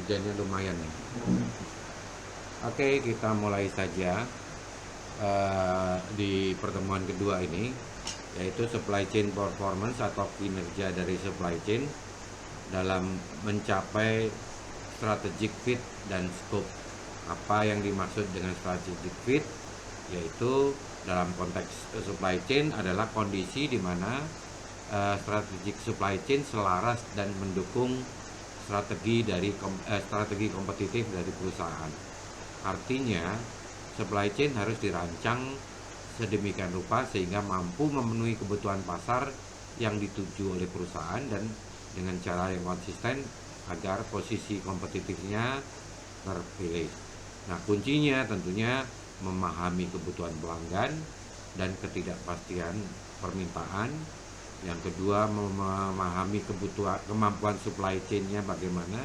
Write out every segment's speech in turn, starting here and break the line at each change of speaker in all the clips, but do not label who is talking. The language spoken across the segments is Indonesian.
hujannya lumayan nih. Oke, kita mulai saja di pertemuan kedua ini, yaitu supply chain performance atau kinerja dari supply chain dalam mencapai strategic fit dan scope. Apa yang dimaksud dengan strategic fit? Yaitu dalam konteks supply chain adalah kondisi di mana strategic supply chain selaras dan mendukung strategi kompetitif dari perusahaan. Artinya, supply chain harus dirancang sedemikian rupa sehingga mampu memenuhi kebutuhan pasar yang dituju oleh perusahaan dan dengan cara yang konsisten agar posisi kompetitifnya terpilih. Nah, kuncinya tentunya memahami kebutuhan pelanggan dan ketidakpastian permintaan. Yang kedua, memahami kemampuan supply chain-nya bagaimana.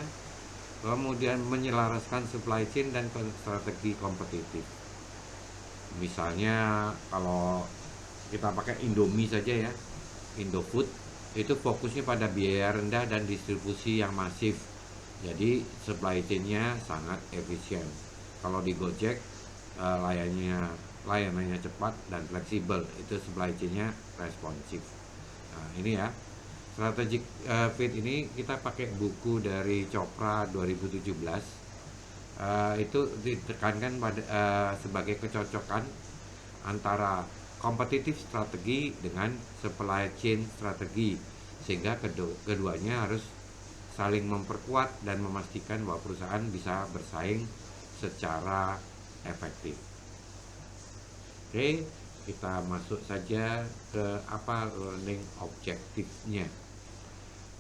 Kemudian menyelaraskan supply chain dan strategi kompetitif. Misalnya kalau kita pakai Indomie saja ya, Indofood itu fokusnya pada biaya rendah dan distribusi yang masif. Jadi supply chain-nya sangat efisien. Kalau di Gojek layanannya cepat dan fleksibel, itu supply chain-nya responsif. Nah, ini ya. Strategic fit ini kita pakai buku dari Chopra 2017. Itu ditekankan pada sebagai kecocokan antara kompetitif strategi dengan supply chain strategi, sehingga keduanya harus saling memperkuat dan memastikan bahwa perusahaan bisa bersaing secara efektif. Oke, kita masuk saja ke apa learning objektifnya.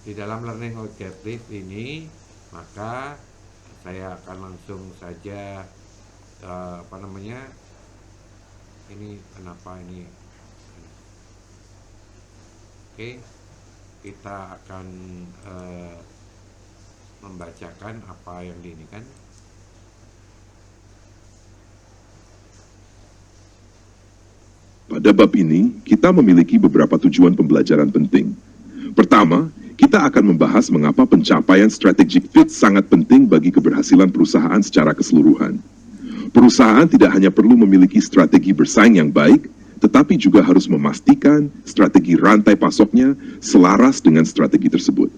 Di dalam learning objective ini, maka saya akan langsung saja ini kenapa ini. Oke, kita akan membacakan apa yang diinikan.
Pada bab ini, kita memiliki beberapa tujuan pembelajaran penting. Pertama, kita akan membahas mengapa pencapaian strategic fit sangat penting bagi keberhasilan perusahaan secara keseluruhan. Perusahaan tidak hanya perlu memiliki strategi bersaing yang baik, tetapi juga harus memastikan strategi rantai pasoknya selaras dengan strategi tersebut.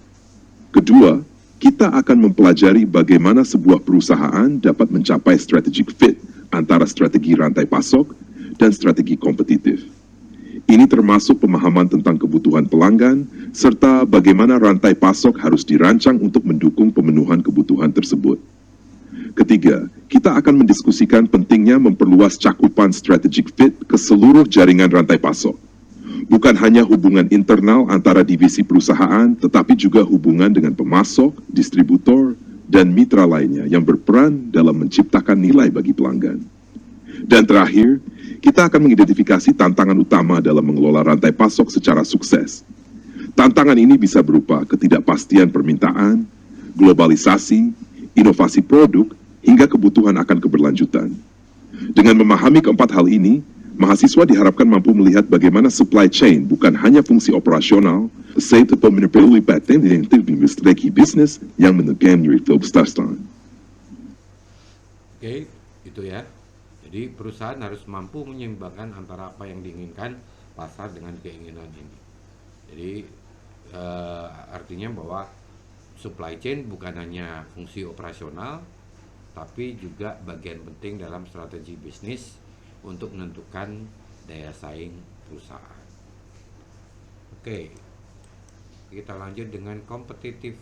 Kedua, kita akan mempelajari bagaimana sebuah perusahaan dapat mencapai strategic fit antara strategi rantai pasok dan strategi kompetitif. Ini termasuk pemahaman tentang kebutuhan pelanggan, serta bagaimana rantai pasok harus dirancang untuk mendukung pemenuhan kebutuhan tersebut. Ketiga, kita akan mendiskusikan pentingnya memperluas cakupan strategic fit ke seluruh jaringan rantai pasok. Bukan hanya hubungan internal antara divisi perusahaan, tetapi juga hubungan dengan pemasok, distributor, dan mitra lainnya yang berperan dalam menciptakan nilai bagi pelanggan. Dan terakhir, kita akan mengidentifikasi tantangan utama dalam mengelola rantai pasok secara sukses. Tantangan ini bisa berupa ketidakpastian permintaan, globalisasi, inovasi produk, hingga kebutuhan akan keberlanjutan. Dengan memahami keempat hal ini, mahasiswa diharapkan mampu melihat bagaimana supply chain bukan hanya fungsi operasional, tetapi dapat menerbitkan paten dan strategi bisnis yang menekan Oke,
itu ya. Jadi perusahaan harus mampu menyeimbangkan antara apa yang diinginkan pasar dengan keinginan ini. Jadi artinya bahwa supply chain bukan hanya fungsi operasional, tapi juga bagian penting dalam strategi bisnis untuk menentukan daya saing perusahaan. Oke, kita lanjut dengan kompetitif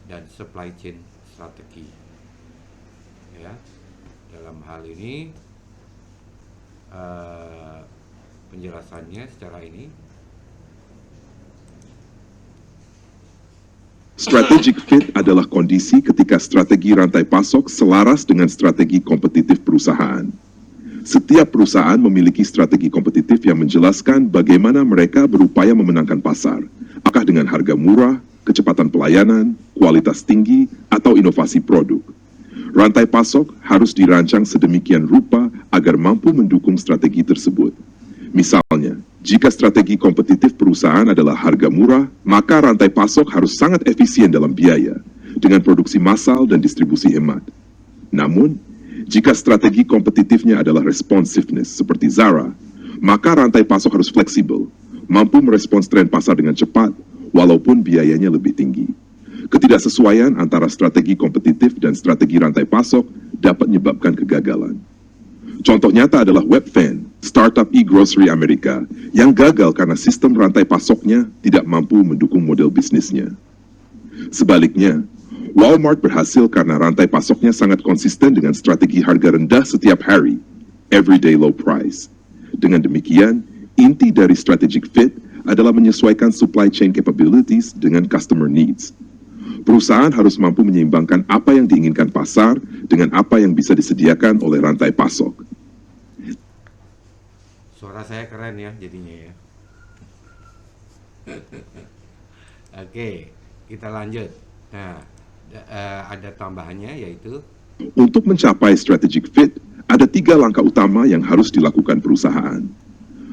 dan supply chain strategi. Ya. Dalam hal ini penjelasannya secara ini.
Strategic fit adalah kondisi ketika strategi rantai pasok selaras dengan strategi kompetitif perusahaan. Setiap perusahaan memiliki strategi kompetitif yang menjelaskan bagaimana mereka berupaya memenangkan pasar, apakah dengan harga murah, kecepatan pelayanan, kualitas tinggi, atau inovasi produk. Rantai pasok harus dirancang sedemikian rupa agar mampu mendukung strategi tersebut. Misalnya, jika strategi kompetitif perusahaan adalah harga murah, maka rantai pasok harus sangat efisien dalam biaya. dengan produksi massal dan distribusi hemat. Namun, jika strategi kompetitifnya adalah responsiveness seperti Zara, maka rantai pasok harus fleksibel, mampu merespons tren pasar dengan cepat, walaupun biayanya lebih tinggi. Ketidaksesuaian antara strategi kompetitif dan strategi rantai pasok dapat menyebabkan kegagalan. Contoh nyata adalah Webvan, startup e-grocery Amerika, yang gagal karena sistem rantai pasoknya tidak mampu mendukung model bisnisnya. Sebaliknya, Walmart berhasil karena rantai pasoknya sangat konsisten dengan strategi harga rendah setiap hari, everyday low price. Dengan demikian, inti dari strategic fit adalah menyesuaikan supply chain capabilities dengan customer needs. Perusahaan harus mampu menyeimbangkan apa yang diinginkan pasar dengan apa yang bisa disediakan oleh rantai pasok.
Suara saya keren ya jadinya ya. Oke, kita lanjut. Nah, ada tambahannya yaitu
Untuk mencapai strategic fit, ada 3 langkah utama yang harus dilakukan perusahaan.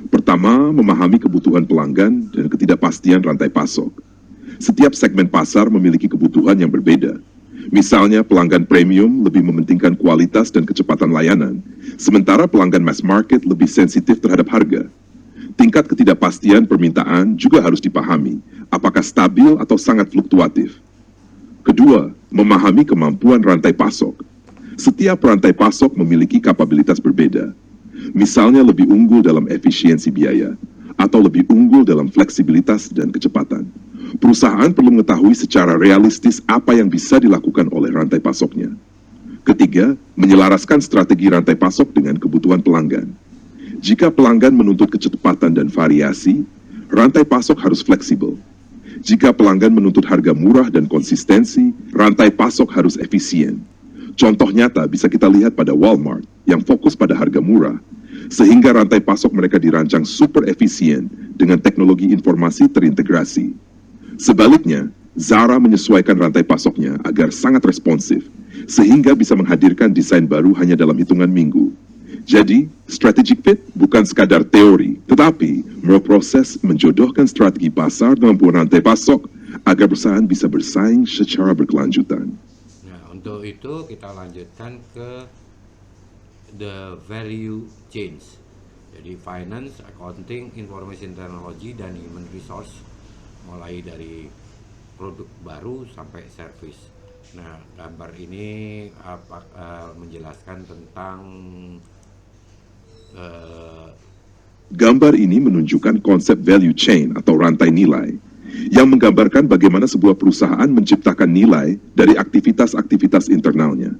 Pertama, memahami kebutuhan pelanggan dan ketidakpastian rantai pasok. Setiap segmen pasar memiliki kebutuhan yang berbeda. Misalnya, pelanggan premium lebih mementingkan kualitas dan kecepatan layanan, sementara pelanggan mass market lebih sensitif terhadap harga. Tingkat ketidakpastian permintaan juga harus dipahami, apakah stabil atau sangat fluktuatif. Kedua, memahami kemampuan rantai pasok. Setiap rantai pasok memiliki kapabilitas berbeda. Misalnya lebih unggul dalam efisiensi biaya, atau lebih unggul dalam fleksibilitas dan kecepatan. Perusahaan perlu mengetahui secara realistis apa yang bisa dilakukan oleh rantai pasoknya. Ketiga, menyelaraskan strategi rantai pasok dengan kebutuhan pelanggan. Jika pelanggan menuntut kecepatan dan variasi, rantai pasok harus fleksibel. Jika pelanggan menuntut harga murah dan konsistensi, rantai pasok harus efisien. Contoh nyata bisa kita lihat pada Walmart yang fokus pada harga murah, sehingga rantai pasok mereka dirancang super efisien dengan teknologi informasi terintegrasi. Sebaliknya, Zara menyesuaikan rantai pasoknya agar sangat responsif, sehingga bisa menghadirkan desain baru hanya dalam hitungan minggu. Jadi, strategic fit bukan sekadar teori, tetapi berproses menjodohkan strategi pasar dengan rantai pasok agar perusahaan bisa bersaing secara berkelanjutan.
Nah, untuk itu kita lanjutkan ke the value chains. Jadi finance, accounting, information technology, dan human resource, mulai dari produk baru sampai service. Nah, gambar ini menjelaskan tentang
Gambar ini menunjukkan konsep value chain atau rantai nilai yang menggambarkan bagaimana sebuah perusahaan menciptakan nilai dari aktivitas-aktivitas internalnya.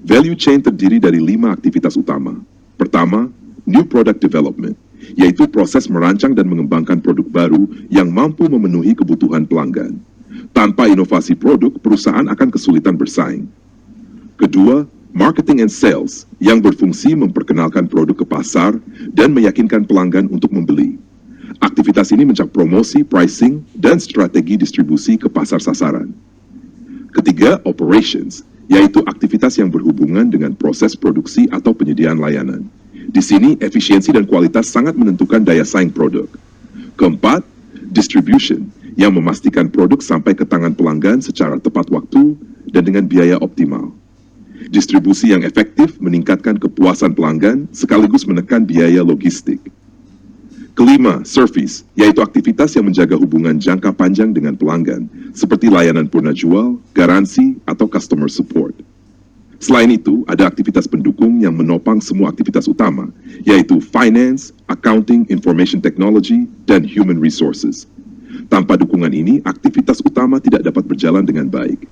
Value chain terdiri dari 5 aktivitas utama. Pertama, new product development, yaitu proses merancang dan mengembangkan produk baru yang mampu memenuhi kebutuhan pelanggan. Tanpa inovasi produk, perusahaan akan kesulitan bersaing. Kedua, marketing and sales, yang berfungsi memperkenalkan produk ke pasar dan meyakinkan pelanggan untuk membeli. Aktivitas ini mencakup promosi, pricing, dan strategi distribusi ke pasar sasaran. Ketiga, operations, yaitu aktivitas yang berhubungan dengan proses produksi atau penyediaan layanan. Di sini, efisiensi dan kualitas sangat menentukan daya saing produk. Keempat, distribution, yang memastikan produk sampai ke tangan pelanggan secara tepat waktu dan dengan biaya optimal. Distribusi yang efektif meningkatkan kepuasan pelanggan sekaligus menekan biaya logistik. Kelima, service, yaitu aktivitas yang menjaga hubungan jangka panjang dengan pelanggan, seperti layanan purna jual, garansi, atau customer support. Selain itu, ada aktivitas pendukung yang menopang semua aktivitas utama, yaitu finance, accounting, information technology, dan human resources. Tanpa dukungan ini, aktivitas utama tidak dapat berjalan dengan baik.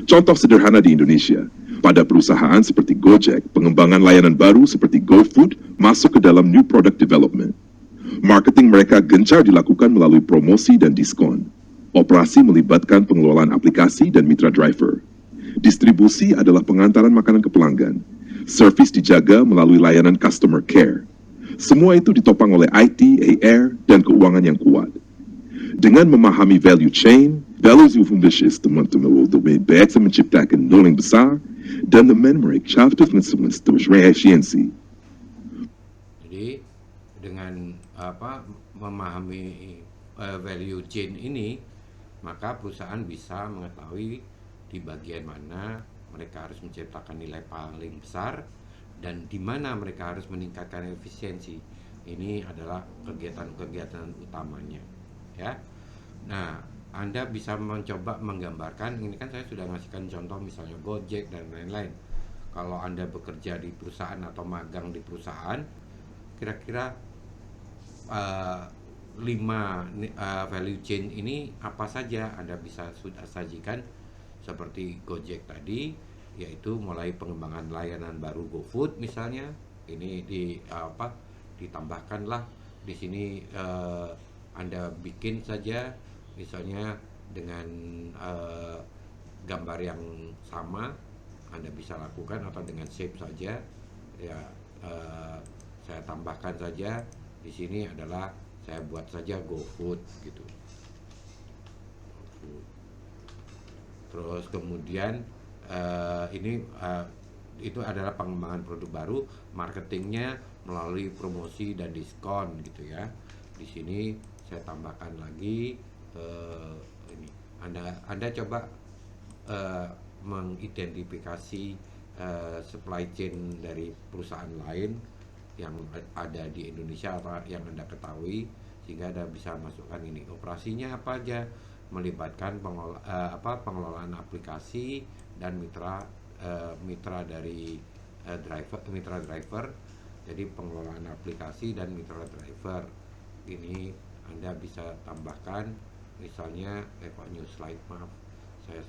Contoh sederhana di Indonesia, pada perusahaan seperti Gojek, pengembangan layanan baru seperti GoFood masuk ke dalam new product development. Marketing mereka gencar dilakukan melalui promosi dan diskon. Operasi melibatkan pengelolaan aplikasi dan mitra driver. Distribusi adalah pengantaran makanan ke pelanggan. Service dijaga melalui layanan customer care. Semua itu ditopang oleh IT, AR, dan keuangan yang kuat. Dengan memahami value chain, values Ufundishis teman-teman bisa menciptakan nilai besar dan memeriksa efisiensi.
Jadi dengan memahami value chain ini, maka perusahaan bisa mengetahui di bagian mana mereka harus menciptakan nilai paling besar dan di mana mereka harus meningkatkan efisiensi. Ini adalah kegiatan-kegiatan utamanya, ya. Nah, Anda bisa mencoba menggambarkan, ini kan saya sudah ngasihkan contoh misalnya Gojek dan lain-lain. Kalau Anda bekerja di perusahaan atau magang di perusahaan, kira-kira 5 value chain ini apa saja Anda bisa sudah sajikan seperti Gojek tadi, yaitu mulai pengembangan layanan baru GoFood misalnya. Ini ditambahkanlah di sini, Anda bikin saja misalnya dengan gambar yang sama Anda bisa lakukan, atau dengan shape saja ya. Saya tambahkan saja di sini adalah saya buat saja GoFood gitu. Terus kemudian itu adalah pengembangan produk baru, marketingnya melalui promosi dan diskon gitu ya. Di sini saya tambahkan lagi ini. Anda coba mengidentifikasi supply chain dari perusahaan lain yang ada di Indonesia atau yang Anda ketahui, sehingga Anda bisa masukkan ini operasinya apa aja, melibatkan pengelolaan aplikasi dan mitra dari mitra driver. Jadi pengelolaan aplikasi dan mitra driver ini Anda bisa tambahkan, misalnya new slide, maaf saya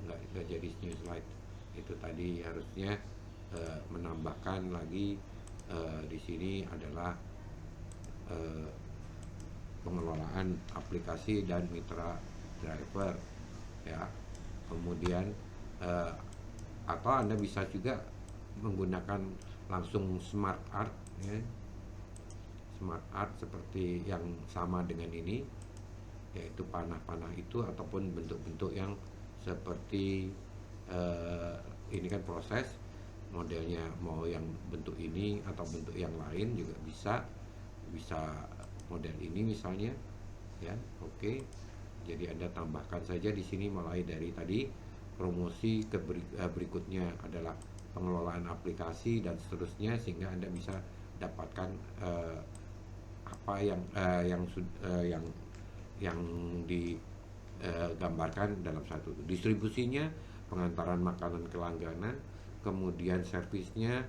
nggak jadi new slide, itu tadi harusnya menambahkan lagi di sini adalah pengelolaan aplikasi dan mitra driver ya. Kemudian atau Anda bisa juga menggunakan langsung smart art ya. Smart art seperti yang sama dengan ini, yaitu panah-panah itu ataupun bentuk-bentuk yang seperti ini kan proses modelnya, mau yang bentuk ini atau bentuk yang lain juga bisa model ini misalnya ya. Oke. Jadi Anda tambahkan saja di sini mulai dari tadi promosi, berikutnya adalah pengelolaan aplikasi dan seterusnya, sehingga Anda bisa dapatkan apa yang digambarkan dalam satu distribusinya, pengantaran makanan ke langganan, kemudian servisnya,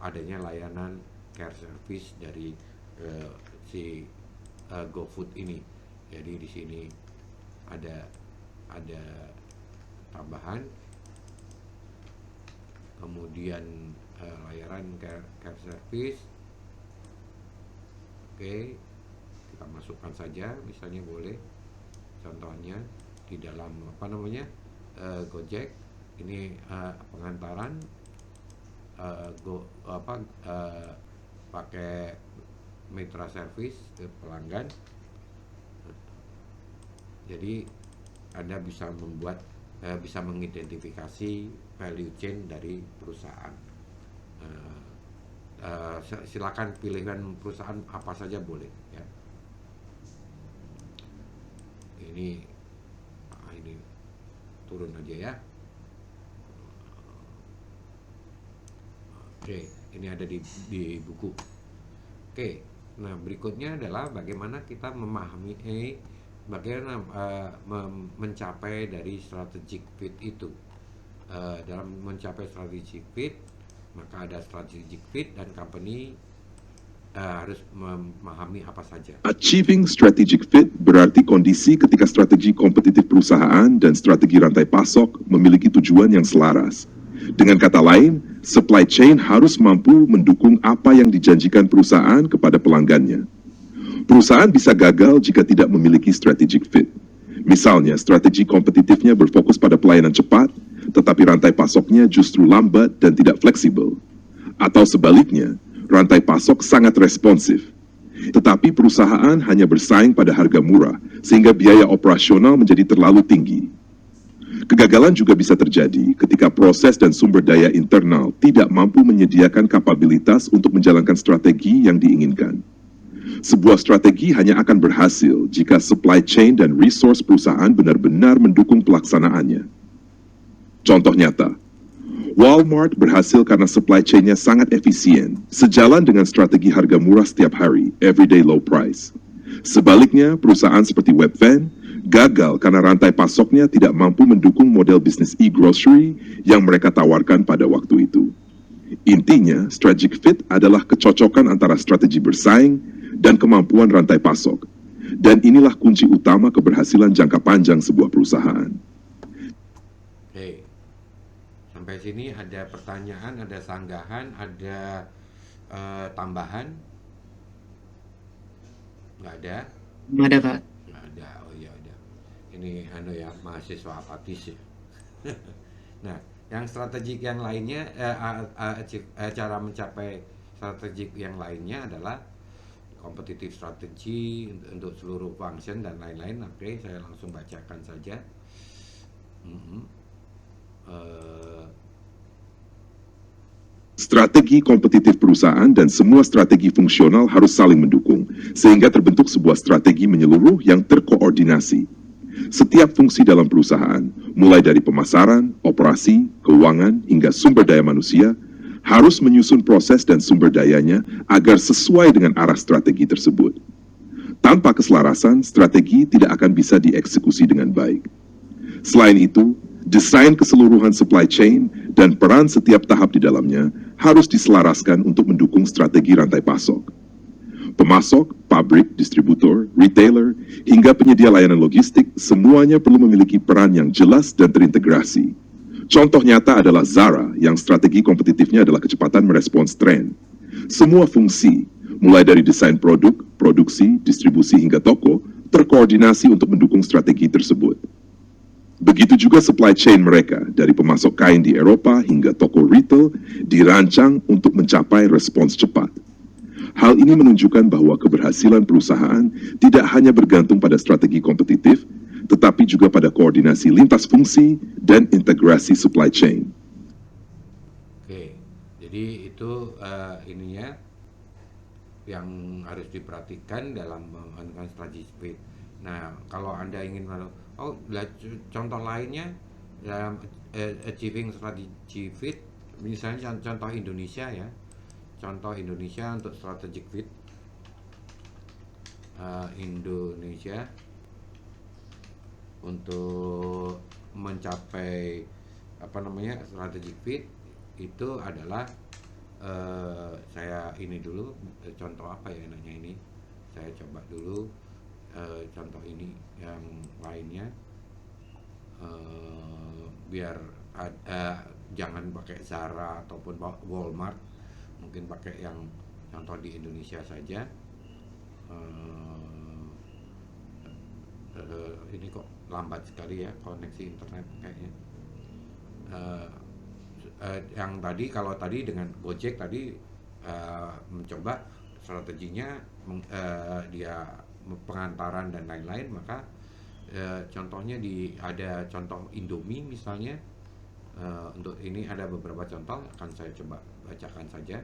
adanya layanan care service dari si GoFood ini. Jadi di sini ada tambahan, kemudian layanan care service. Oke, kita masukkan saja misalnya, boleh contohnya di dalam Gojek ini pengantaran pakai mitra service ke pelanggan. Jadi Anda bisa bisa mengidentifikasi value chain dari perusahaan. Silakan pilihan perusahaan apa saja boleh ya. Ini turun aja ya. Oke, ini ada di buku. Oke, nah berikutnya adalah bagaimana kita memahami bagaimana mencapai dari strategic fit itu. Dalam mencapai strategic fit, maka ada strategic fit dan company harus memahami apa saja.
Achieving strategic fit berarti kondisi ketika strategi kompetitif perusahaan dan strategi rantai pasok memiliki tujuan yang selaras. Dengan kata lain, supply chain harus mampu mendukung apa yang dijanjikan perusahaan kepada pelanggannya. Perusahaan bisa gagal jika tidak memiliki strategic fit. Misalnya, strategi kompetitifnya berfokus pada pelayanan cepat, tetapi rantai pasoknya justru lambat dan tidak fleksibel. Atau sebaliknya, rantai pasok sangat responsif, tetapi perusahaan hanya bersaing pada harga murah, sehingga biaya operasional menjadi terlalu tinggi. Kegagalan juga bisa terjadi ketika proses dan sumber daya internal tidak mampu menyediakan kapabilitas untuk menjalankan strategi yang diinginkan. Sebuah strategi hanya akan berhasil jika supply chain dan resource perusahaan benar-benar mendukung pelaksanaannya. Contoh nyata, Walmart berhasil karena supply chain-nya sangat efisien, sejalan dengan strategi harga murah setiap hari, everyday low price. Sebaliknya, perusahaan seperti Webvan gagal karena rantai pasoknya tidak mampu mendukung model bisnis e-grocery yang mereka tawarkan pada waktu itu. Intinya, strategic fit adalah kecocokan antara strategi bersaing dan kemampuan rantai pasok. Dan inilah kunci utama keberhasilan jangka panjang sebuah perusahaan.
Oke, sampai sini ada pertanyaan, ada sanggahan, ada tambahan? Nggak ada?
Nggak ada, Kak.
Nggak ada, oh iya ada. Ini mahasiswa apatis ya. Nah, yang strategik yang lainnya, cara mencapai strategik yang lainnya adalah kompetitif strategi untuk seluruh function dan lain-lain. Oke, saya langsung bacakan saja.
Strategi kompetitif perusahaan dan semua strategi fungsional harus saling mendukung, sehingga terbentuk sebuah strategi menyeluruh yang terkoordinasi. Setiap fungsi dalam perusahaan, mulai dari pemasaran, operasi, keuangan, hingga sumber daya manusia, harus menyusun proses dan sumber dayanya agar sesuai dengan arah strategi tersebut. Tanpa keselarasan, strategi tidak akan bisa dieksekusi dengan baik. Selain itu, desain keseluruhan supply chain dan peran setiap tahap di dalamnya harus diselaraskan untuk mendukung strategi rantai pasok. Pemasok, pabrik, distributor, retailer, hingga penyedia layanan logistik semuanya perlu memiliki peran yang jelas dan terintegrasi. Contoh nyata adalah Zara yang strategi kompetitifnya adalah kecepatan merespons tren. Semua fungsi, mulai dari desain produk, produksi, distribusi hingga toko, terkoordinasi untuk mendukung strategi tersebut. Begitu juga supply chain mereka, dari pemasok kain di Eropa hingga toko retail, dirancang untuk mencapai respons cepat. Hal ini menunjukkan bahwa keberhasilan perusahaan tidak hanya bergantung pada strategi kompetitif, tetapi juga pada koordinasi lintas fungsi dan integrasi supply chain.
Oke, jadi itu ininya yang harus diperhatikan dalam menggunakan strategi fit. Nah, kalau Anda ingin contoh lainnya dalam achieving strategy fit, misalnya contoh Indonesia ya. Contoh Indonesia untuk strategic fit. Indonesia untuk mencapai strategic fit itu adalah saya ini dulu contoh apa ya enaknya ini. Saya coba dulu contoh ini yang lainnya biar jangan pakai Zara ataupun Walmart, mungkin pakai yang contoh di Indonesia saja. Ini kok lambat sekali ya koneksi internet kayaknya. Yang tadi kalau tadi dengan Gojek tadi mencoba strateginya dia pengantaran dan lain-lain, maka contohnya ada contoh Indomie misalnya. Untuk ini ada beberapa contoh, akan saya coba bacakan saja.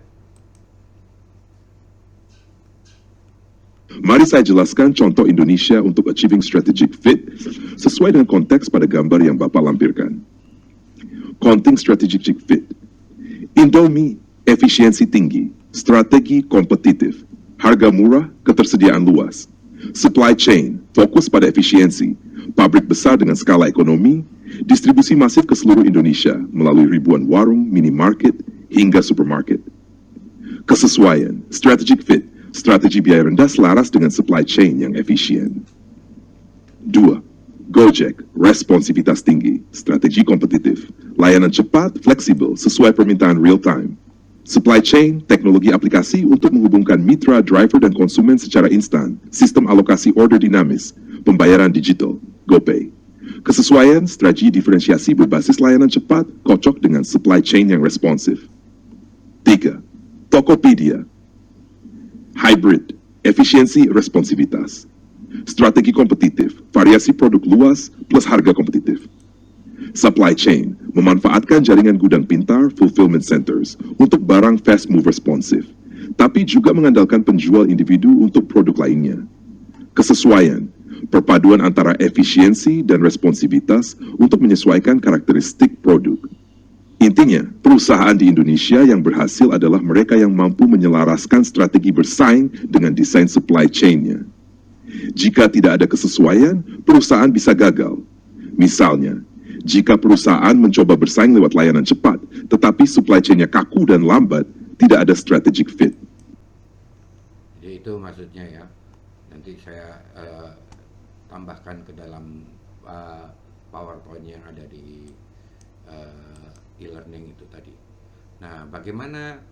Mari saya jelaskan contoh Indonesia untuk achieving strategic fit sesuai dengan konteks pada gambar yang Bapak lampirkan. Konting strategic fit. Indomie, efisiensi tinggi, strategi kompetitif, harga murah, ketersediaan luas. Supply chain, fokus pada efisiensi, pabrik besar dengan skala ekonomi, distribusi masif ke seluruh Indonesia melalui ribuan warung, minimarket, hingga supermarket. Kesesuaian, strategic fit, strategi biaya rendah selaras dengan supply chain yang efisien. 2. Gojek, responsivitas tinggi, strategi kompetitif, layanan cepat, fleksibel, sesuai permintaan real time. Supply chain, teknologi aplikasi untuk menghubungkan mitra, driver, dan konsumen secara instan, sistem alokasi order dinamis, pembayaran digital, GoPay. Kesesuaian, strategi diferensiasi berbasis layanan cepat, cocok dengan supply chain yang responsif. 3. Tokopedia, hybrid, efisiensi, responsivitas. Strategi kompetitif, variasi produk luas, plus harga kompetitif. Supply chain, memanfaatkan jaringan gudang pintar, fulfillment centers, untuk barang fast move responsif, tapi juga mengandalkan penjual individu untuk produk lainnya. Kesesuaian, perpaduan antara efisiensi dan responsivitas untuk menyesuaikan karakteristik produk. Intinya, perusahaan di Indonesia yang berhasil adalah mereka yang mampu menyelaraskan strategi bersaing dengan desain supply chain-nya. Jika tidak ada kesesuaian, perusahaan bisa gagal. Misalnya, jika perusahaan mencoba bersaing lewat layanan cepat, tetapi supply chain-nya kaku dan lambat, tidak ada strategic fit.
Jadi itu maksudnya ya. Nanti saya tambahkan ke dalam PowerPoint yang ada di e-learning itu tadi. Nah, bagaimana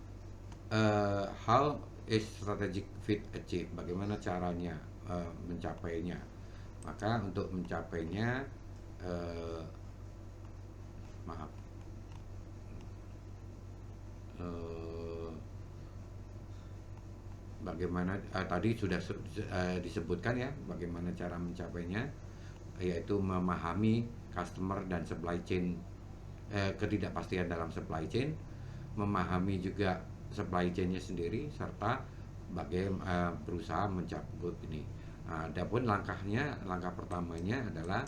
how is strategic fit achieved? Bagaimana caranya mencapainya? Maka untuk mencapainya, bagaimana tadi sudah disebutkan ya, bagaimana cara mencapainya, yaitu memahami customer dan supply chain, ketidakpastian dalam supply chain, memahami juga supply chainnya sendiri, serta bagaimana berusaha mencapai ini. Adapun langkah pertamanya adalah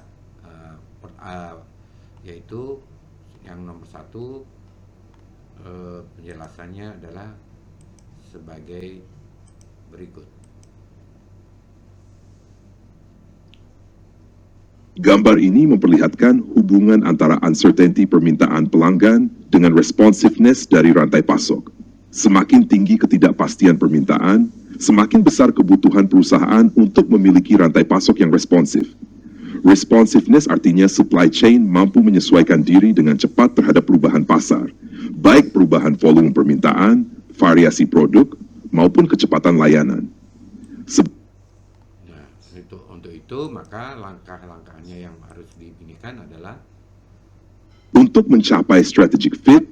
yaitu yang nomor satu, penjelasannya adalah sebagai berikut.
Gambar ini memperlihatkan hubungan antara uncertainty permintaan pelanggan dengan responsiveness dari rantai pasok. Semakin tinggi ketidakpastian permintaan, semakin besar kebutuhan perusahaan untuk memiliki rantai pasok yang responsif. Responsiveness artinya supply chain mampu menyesuaikan diri dengan cepat terhadap perubahan pasar, baik perubahan volume permintaan, variasi produk, maupun kecepatan layanan.
Nah, untuk itu maka langkah-langkahnya yang harus dibinikan adalah
untuk mencapai strategic fit,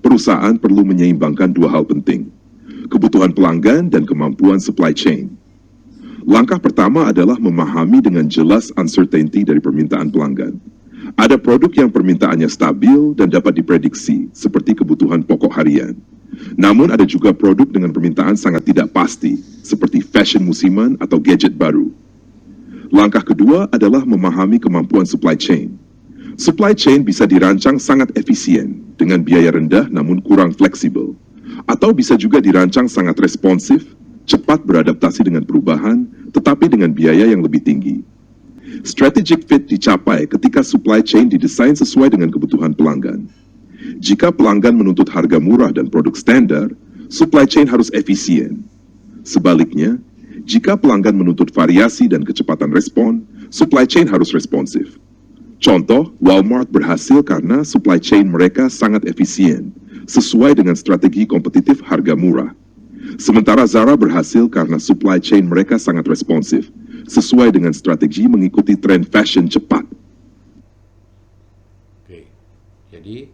perusahaan perlu menyeimbangkan dua hal penting, kebutuhan pelanggan dan kemampuan supply chain. Langkah pertama adalah memahami dengan jelas uncertainty dari permintaan pelanggan. Ada produk yang permintaannya stabil dan dapat diprediksi, seperti kebutuhan pokok harian. Namun ada juga produk dengan permintaan sangat tidak pasti, seperti fashion musiman atau gadget baru. Langkah kedua adalah memahami kemampuan supply chain. Supply chain bisa dirancang sangat efisien, dengan biaya rendah namun kurang fleksibel. Atau bisa juga dirancang sangat responsif, cepat beradaptasi dengan perubahan, tetapi dengan biaya yang lebih tinggi. Strategic fit dicapai ketika supply chain didesain sesuai dengan kebutuhan pelanggan. Jika pelanggan menuntut harga murah dan produk standar, supply chain harus efisien. Sebaliknya, jika pelanggan menuntut variasi dan kecepatan respon, supply chain harus responsif. Contoh, Walmart berhasil karena supply chain mereka sangat efisien, sesuai dengan strategi kompetitif harga murah. Sementara Zara berhasil karena supply chain mereka sangat responsif, sesuai dengan strategi mengikuti tren fashion cepat.
Oke, jadi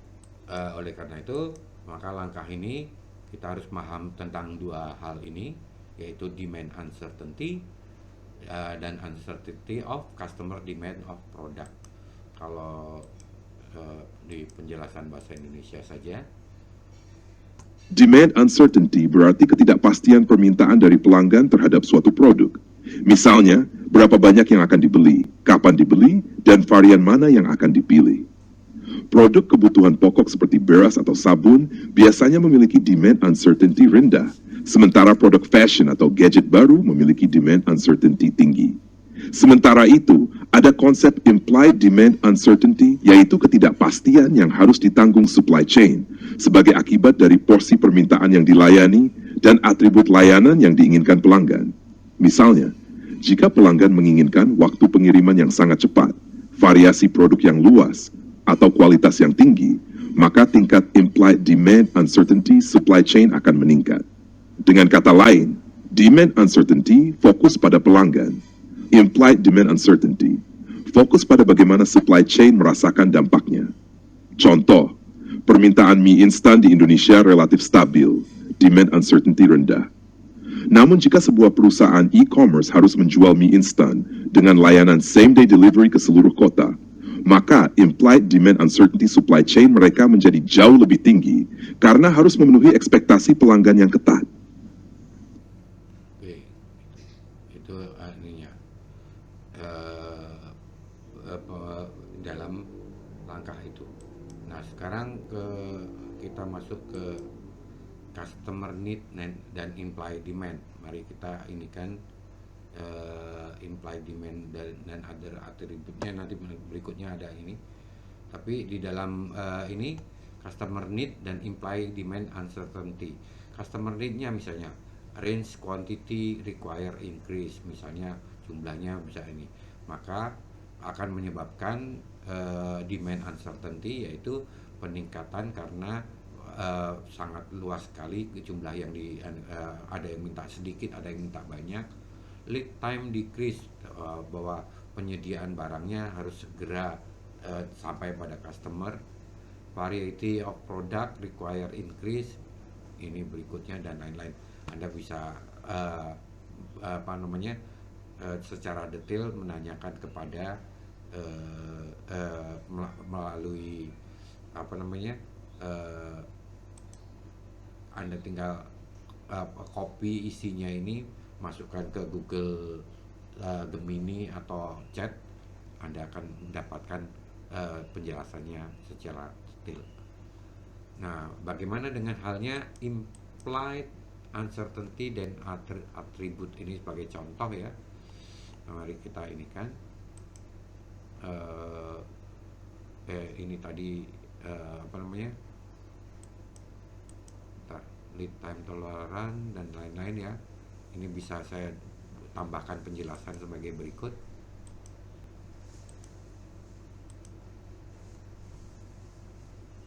oleh karena itu, maka langkah ini kita harus paham tentang dua hal ini, yaitu demand uncertainty dan uncertainty of customer demand of product. Kalau di penjelasan bahasa Indonesia saja,
Demand uncertainty berarti ketidakpastian permintaan dari pelanggan terhadap suatu produk. Misalnya, berapa banyak yang akan dibeli, kapan dibeli, dan varian mana yang akan dipilih. Produk kebutuhan pokok seperti beras atau sabun biasanya memiliki demand uncertainty rendah, sementara produk fashion atau gadget baru memiliki demand uncertainty tinggi. Sementara itu, ada konsep implied demand uncertainty, yaitu ketidakpastian yang harus ditanggung supply chain sebagai akibat dari porsi permintaan yang dilayani dan atribut layanan yang diinginkan pelanggan. Misalnya, jika pelanggan menginginkan waktu pengiriman yang sangat cepat, variasi produk yang luas, atau kualitas yang tinggi, maka tingkat implied demand uncertainty supply chain akan meningkat. Dengan kata lain, demand uncertainty fokus pada pelanggan. Implied demand uncertainty fokus pada bagaimana supply chain merasakan dampaknya. Contoh, permintaan mie instan di Indonesia relatif stabil, demand uncertainty rendah. Namun jika sebuah perusahaan e-commerce harus menjual mie instan dengan layanan same-day delivery ke seluruh kota, maka implied demand uncertainty supply chain mereka menjadi jauh lebih tinggi karena harus memenuhi ekspektasi pelanggan yang ketat.
oke, itu ininya. kita masuk ke customer need dan implied demand. Mari kita ini kan implied demand dan other atributnya nanti berikutnya ada ini. Tapi di dalam ini customer need dan implied demand uncertainty. Customer need-nya misalnya range quantity require increase, misalnya jumlahnya bisa ini, maka akan menyebabkan demand uncertainty, yaitu peningkatan karena sangat luas sekali jumlah yang ada yang minta sedikit, ada yang minta banyak. Lead time decrease, bahwa penyediaan barangnya harus segera sampai pada customer. Variety of product require increase, ini berikutnya dan lain-lain. Anda bisa secara detail menanyakan kepada melalui Anda tinggal copy isinya ini, masukkan ke Google Gemini atau chat, Anda akan mendapatkan penjelasannya secara detail. Nah, bagaimana dengan halnya implied uncertainty dan atribut ini sebagai contoh ya. Mari kita ini kan ini tadi lead time tolerance dan lain-lain ya. Ini bisa saya tambahkan penjelasan sebagai berikut.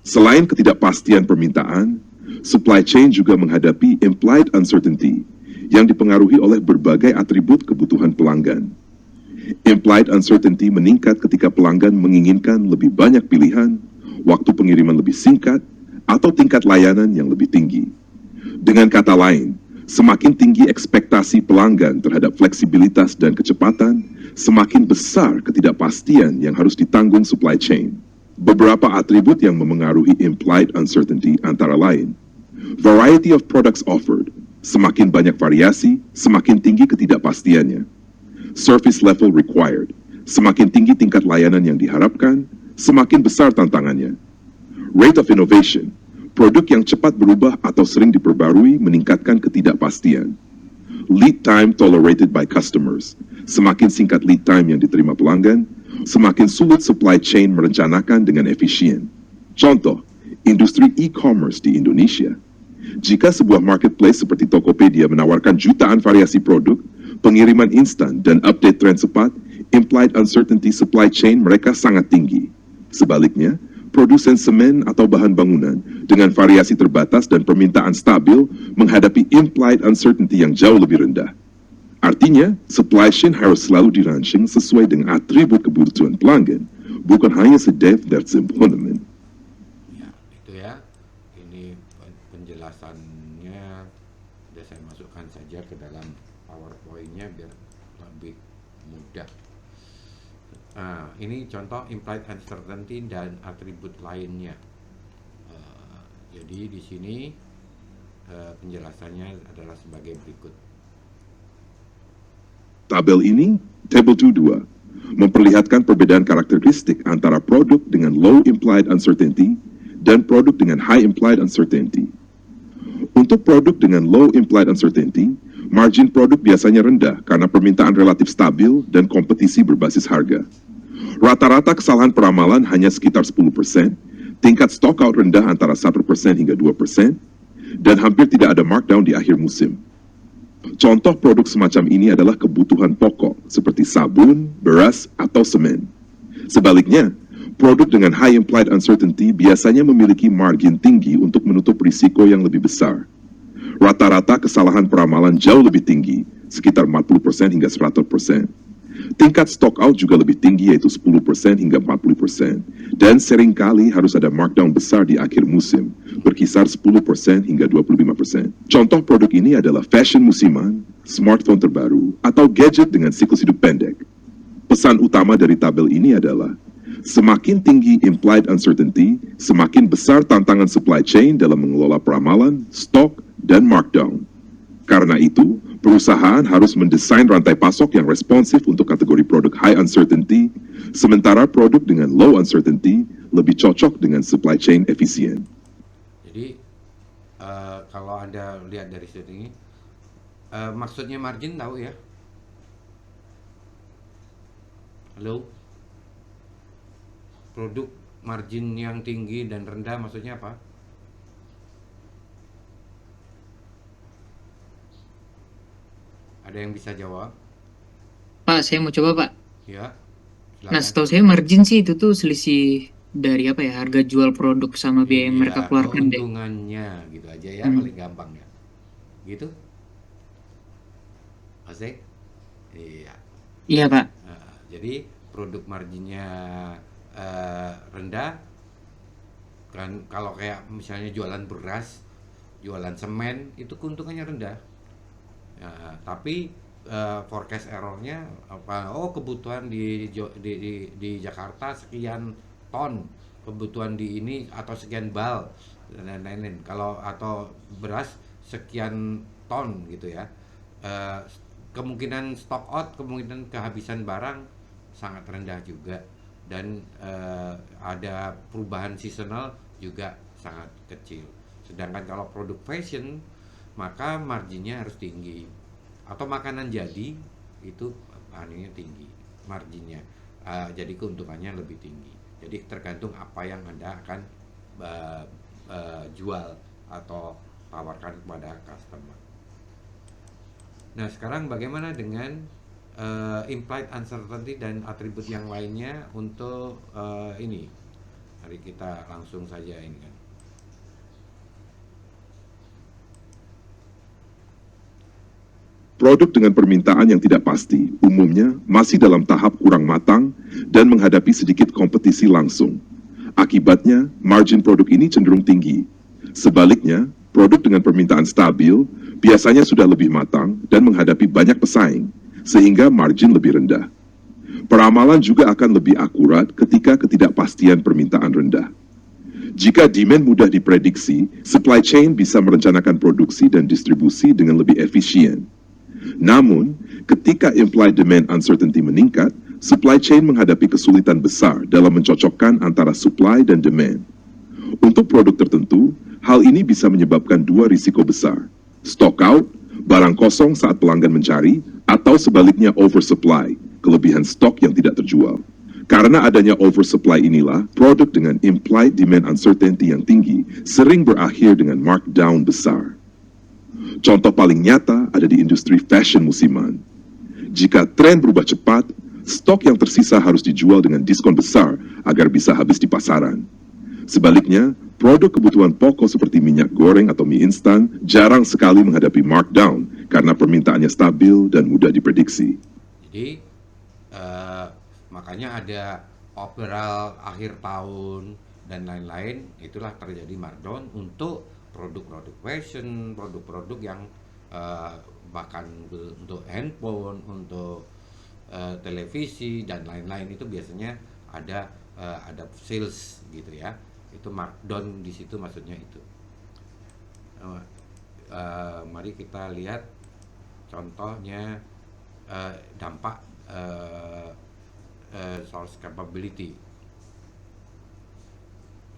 Selain ketidakpastian permintaan, supply chain juga menghadapi implied uncertainty yang dipengaruhi oleh berbagai atribut kebutuhan pelanggan. Implied uncertainty meningkat ketika pelanggan menginginkan lebih banyak pilihan, waktu pengiriman lebih singkat, atau tingkat layanan yang lebih tinggi. Dengan kata lain, semakin tinggi ekspektasi pelanggan terhadap fleksibilitas dan kecepatan, semakin besar ketidakpastian yang harus ditanggung supply chain. Beberapa atribut yang memengaruhi implied uncertainty antara lain: variety of products offered, semakin banyak variasi, semakin tinggi ketidakpastiannya. Service level required, semakin tinggi tingkat layanan yang diharapkan, semakin besar tantangannya. Rate of innovation, produk yang cepat berubah atau sering diperbarui meningkatkan ketidakpastian. Lead time tolerated by customers, semakin singkat lead time yang diterima pelanggan, semakin sulit supply chain merencanakan dengan efisien. Contoh, industri e-commerce di Indonesia. Jika sebuah marketplace seperti Tokopedia menawarkan jutaan variasi produk, pengiriman instan, dan update tren cepat, implied uncertainty supply chain mereka sangat tinggi. Sebaliknya, produsen semen atau bahan bangunan dengan variasi terbatas dan permintaan stabil menghadapi implied uncertainty yang jauh lebih rendah. Artinya, supply chain harus selalu dirancang sesuai dengan atribut kebutuhan pelanggan, bukan hanya sedev dan simplement.
Ya, itu ya. Ini penjelasannya sudah saya masukkan saja ke dalam PowerPoint-nya biar lebih mudah. Nah, ini contoh implied uncertainty dan atribut lainnya. Jadi di sini penjelasannya adalah sebagai berikut.
Tabel ini, Table 22, memperlihatkan perbedaan karakteristik antara produk dengan low implied uncertainty dan produk dengan high implied uncertainty. Untuk produk dengan low implied uncertainty, margin produk biasanya rendah karena permintaan relatif stabil dan kompetisi berbasis harga. Rata-rata kesalahan peramalan hanya sekitar 10%, tingkat stock out rendah antara 1% hingga 2%, dan hampir tidak ada markdown di akhir musim. Contoh produk semacam ini adalah kebutuhan pokok seperti sabun, beras, atau semen. Sebaliknya, produk dengan high implied uncertainty biasanya memiliki margin tinggi untuk menutup risiko yang lebih besar. Rata-rata kesalahan peramalan jauh lebih tinggi, sekitar 40% hingga 100%. Tingkat stock out juga lebih tinggi, yaitu 10% hingga 40%. Dan seringkali harus ada markdown besar di akhir musim, berkisar 10% hingga 25%. Contoh produk ini adalah fashion musiman, smartphone terbaru, atau gadget dengan siklus hidup pendek. Pesan utama dari tabel ini adalah, semakin tinggi implied uncertainty, semakin besar tantangan supply chain dalam mengelola peramalan, stok, dan markdown. Karena itu, Perusahaan harus mendesain rantai pasok yang responsif untuk kategori produk high uncertainty, sementara produk dengan low uncertainty lebih cocok dengan supply chain efisien.
Jadi kalau Anda lihat dari sini, maksudnya margin tahu ya? Halo? Produk margin yang tinggi dan rendah maksudnya apa? Ada yang bisa jawab?
Pak, saya mau coba, Pak.
Ya,
Nah,
silakan.
setahu saya margin sih itu tuh selisih dari apa ya, harga jual produk sama biaya yang mereka
Iya,
keluarkan deh.
keuntungannya gitu aja ya,
Hmm.
paling gampang ya. Gitu? Asik? Iya.
Iya, Pak.
Jadi produk marginnya rendah kan, kalau kayak misalnya jualan beras, jualan semen itu keuntungannya rendah. Ya, tapi forecast errornya apa? Oh, kebutuhan di Jakarta sekian ton, kebutuhan di ini atau sekian bal dan lain-lain. Kalau atau beras sekian ton gitu ya. Eh, Kemungkinan stock out, kemungkinan kehabisan barang sangat rendah juga, dan ada perubahan seasonal juga sangat kecil. Sedangkan kalau produk fashion maka marginnya harus tinggi, atau makanan jadi itu aninya tinggi marginnya. Jadi keuntungannya lebih tinggi. Jadi tergantung apa yang Anda akan jual atau tawarkan kepada customer. Nah, sekarang bagaimana dengan implied uncertainty dan atribut yang lainnya untuk ini? Mari kita langsung saja ini kan.
Produk dengan permintaan yang tidak pasti umumnya masih dalam tahap kurang matang dan menghadapi sedikit kompetisi langsung. Akibatnya, margin produk ini cenderung tinggi. Sebaliknya, produk dengan permintaan stabil biasanya sudah lebih matang dan menghadapi banyak pesaing, sehingga margin lebih rendah. Peramalan juga akan lebih akurat ketika ketidakpastian permintaan rendah. Jika demand mudah diprediksi, supply chain bisa merencanakan produksi dan distribusi dengan lebih efisien. Namun, ketika implied demand uncertainty meningkat, supply chain menghadapi kesulitan besar dalam mencocokkan antara supply dan demand. Untuk produk tertentu, hal ini bisa menyebabkan dua risiko besar: stock out, barang kosong saat pelanggan mencari, atau sebaliknya oversupply, kelebihan stok yang tidak terjual. Karena adanya oversupply inilah, produk dengan implied demand uncertainty yang tinggi sering berakhir dengan markdown besar. Contoh paling nyata ada di industri fashion musiman. Jika tren berubah cepat, stok yang tersisa harus dijual dengan diskon besar agar bisa habis di pasaran. Sebaliknya, produk kebutuhan pokok seperti minyak goreng atau mie instan jarang sekali menghadapi markdown karena permintaannya stabil dan mudah diprediksi.
Jadi makanya ada overall akhir tahun dan lain-lain, itulah terjadi markdown untuk produk-produk fashion, produk-produk yang bahkan untuk handphone, untuk televisi dan lain-lain, itu biasanya ada sales gitu ya. Itu markdown di situ maksudnya itu. Mari kita lihat contohnya dampak source capability.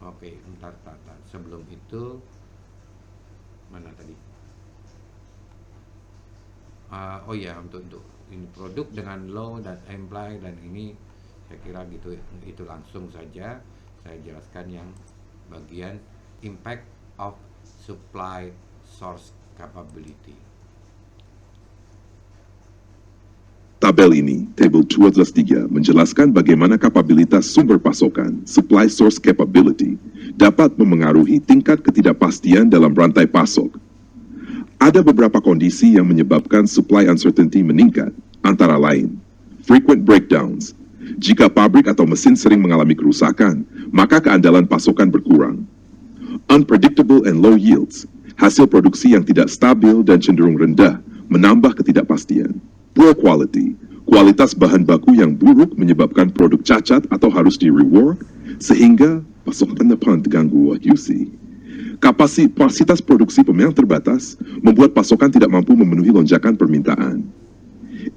Oke, bentar. Sebelum itu mana tadi? Oh ya, untuk ini produk dengan low dan imply dan ini saya kira gitu, itu langsung saja saya jelaskan yang bagian impact of supply source capability.
Tabel ini, Table 2/3, menjelaskan bagaimana kapabilitas sumber pasokan, supply source capability, dapat memengaruhi tingkat ketidakpastian dalam rantai pasok. Ada beberapa kondisi yang menyebabkan supply uncertainty meningkat, antara lain, frequent breakdowns. Jika pabrik atau mesin sering mengalami kerusakan, maka keandalan pasokan berkurang. Unpredictable and low yields, hasil produksi yang tidak stabil dan cenderung rendah, menambah ketidakpastian. Poor quality, kualitas bahan baku yang buruk menyebabkan produk cacat atau harus di-rework, sehingga pasokan depan terganggu, what you see. Kapasitas produksi memang terbatas, membuat pasokan tidak mampu memenuhi lonjakan permintaan.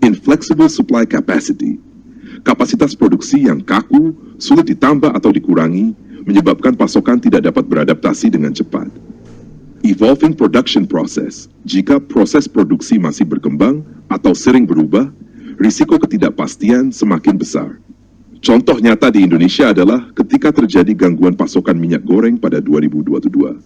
Inflexible supply capacity. Kapasitas produksi yang kaku, sulit ditambah atau dikurangi, menyebabkan pasokan tidak dapat beradaptasi dengan cepat. Evolving production process. Jika proses produksi masih berkembang atau sering berubah, risiko ketidakpastian semakin besar. Contoh nyata di Indonesia adalah ketika terjadi gangguan pasokan minyak goreng pada 2022.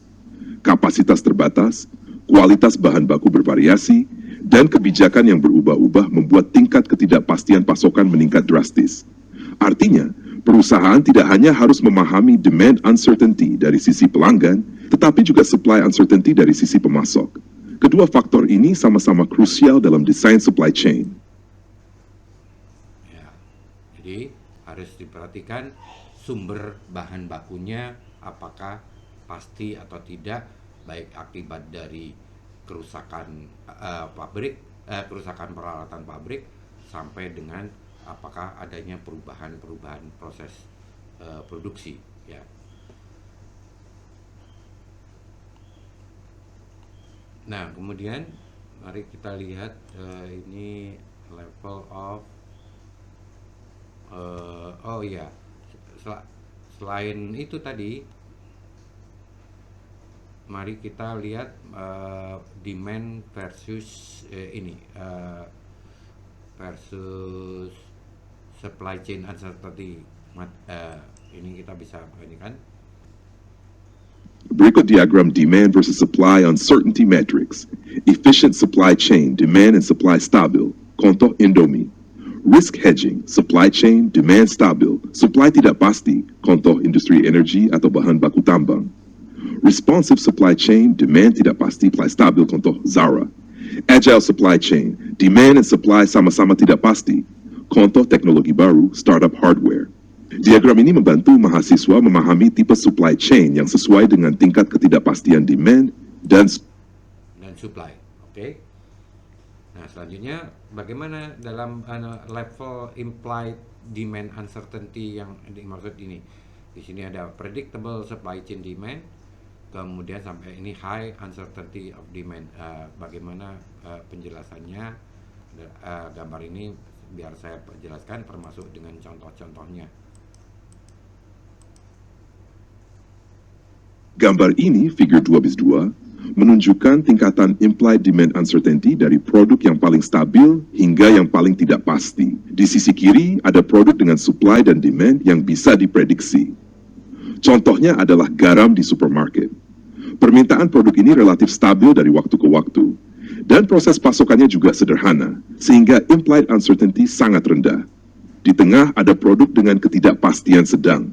Kapasitas terbatas, kualitas bahan baku bervariasi, dan kebijakan yang berubah-ubah membuat tingkat ketidakpastian pasokan meningkat drastis. Artinya, perusahaan tidak hanya harus memahami demand uncertainty dari sisi pelanggan, tetapi juga supply uncertainty dari sisi pemasok. Kedua faktor ini sama-sama krusial dalam desain supply chain.
Ya, jadi harus diperhatikan sumber bahan bakunya apakah pasti atau tidak, baik akibat dari kerusakan kerusakan peralatan pabrik sampai dengan apakah adanya perubahan proses produksi, ya. Nah, kemudian mari kita lihat ini level of selain itu tadi, mari kita lihat demand versus versus supply chain uncertainty. Ini kita bisa ini kan.
Berikut diagram demand versus supply uncertainty metrics. Efficient supply chain, demand and supply stabil. Contoh Indomie. Risk hedging, supply chain, demand stabil. Supply tidak pasti. Contoh industri energi atau bahan baku tambang. Responsive supply chain, demand tidak pasti, supply stabil. Contoh Zara. Agile supply chain, demand and supply sama-sama tidak pasti. Contoh teknologi baru, startup hardware. Diagram ini membantu mahasiswa memahami tipe supply chain yang sesuai dengan tingkat ketidakpastian demand dan
Supply. Oke. Nah, selanjutnya bagaimana dalam level implied demand uncertainty yang dimaksud ini? Di sini ada predictable supply chain demand, kemudian sampai ini high uncertainty of demand. Bagaimana penjelasannya? Gambar ini biar saya jelaskan termasuk dengan contoh-contohnya.
Gambar ini, figure 2/2, menunjukkan tingkatan implied demand uncertainty dari produk yang paling stabil hingga yang paling tidak pasti. Di sisi kiri, ada produk dengan supply dan demand yang bisa diprediksi. Contohnya adalah garam di supermarket. Permintaan produk ini relatif stabil dari waktu ke waktu, dan proses pasokannya juga sederhana, sehingga implied uncertainty sangat rendah. Di tengah ada produk dengan ketidakpastian sedang.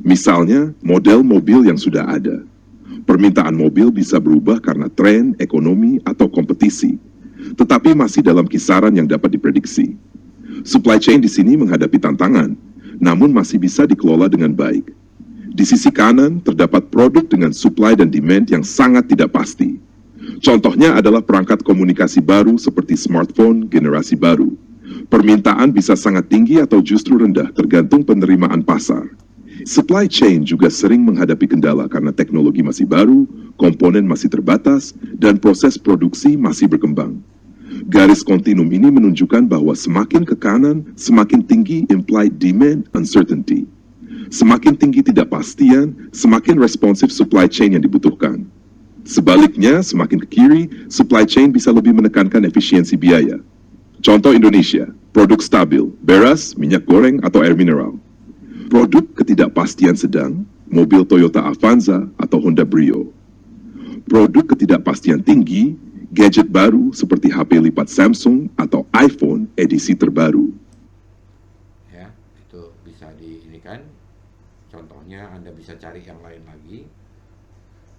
Misalnya, model mobil yang sudah ada. Permintaan mobil bisa berubah karena tren, ekonomi, atau kompetisi, tetapi masih dalam kisaran yang dapat diprediksi. Supply chain di sini menghadapi tantangan, namun masih bisa dikelola dengan baik. Di sisi kanan, terdapat produk dengan supply dan demand yang sangat tidak pasti. Contohnya adalah perangkat komunikasi baru seperti smartphone generasi baru. Permintaan bisa sangat tinggi atau justru rendah tergantung penerimaan pasar. Supply chain juga sering menghadapi kendala karena teknologi masih baru, komponen masih terbatas, dan proses produksi masih berkembang. Garis kontinum ini menunjukkan bahwa semakin ke kanan, semakin tinggi implied demand uncertainty. Semakin tinggi ketidakpastian, semakin responsif supply chain yang dibutuhkan. Sebaliknya, semakin ke kiri, supply chain bisa lebih menekankan efisiensi biaya. Contoh Indonesia, produk stabil, beras, minyak goreng, atau air mineral. Produk ketidakpastian sedang, mobil Toyota Avanza atau Honda Brio. Produk ketidakpastian tinggi, gadget baru seperti HP lipat Samsung atau iPhone edisi terbaru.
Ya, itu bisa diinikan. Contohnya Anda bisa cari yang lain lagi.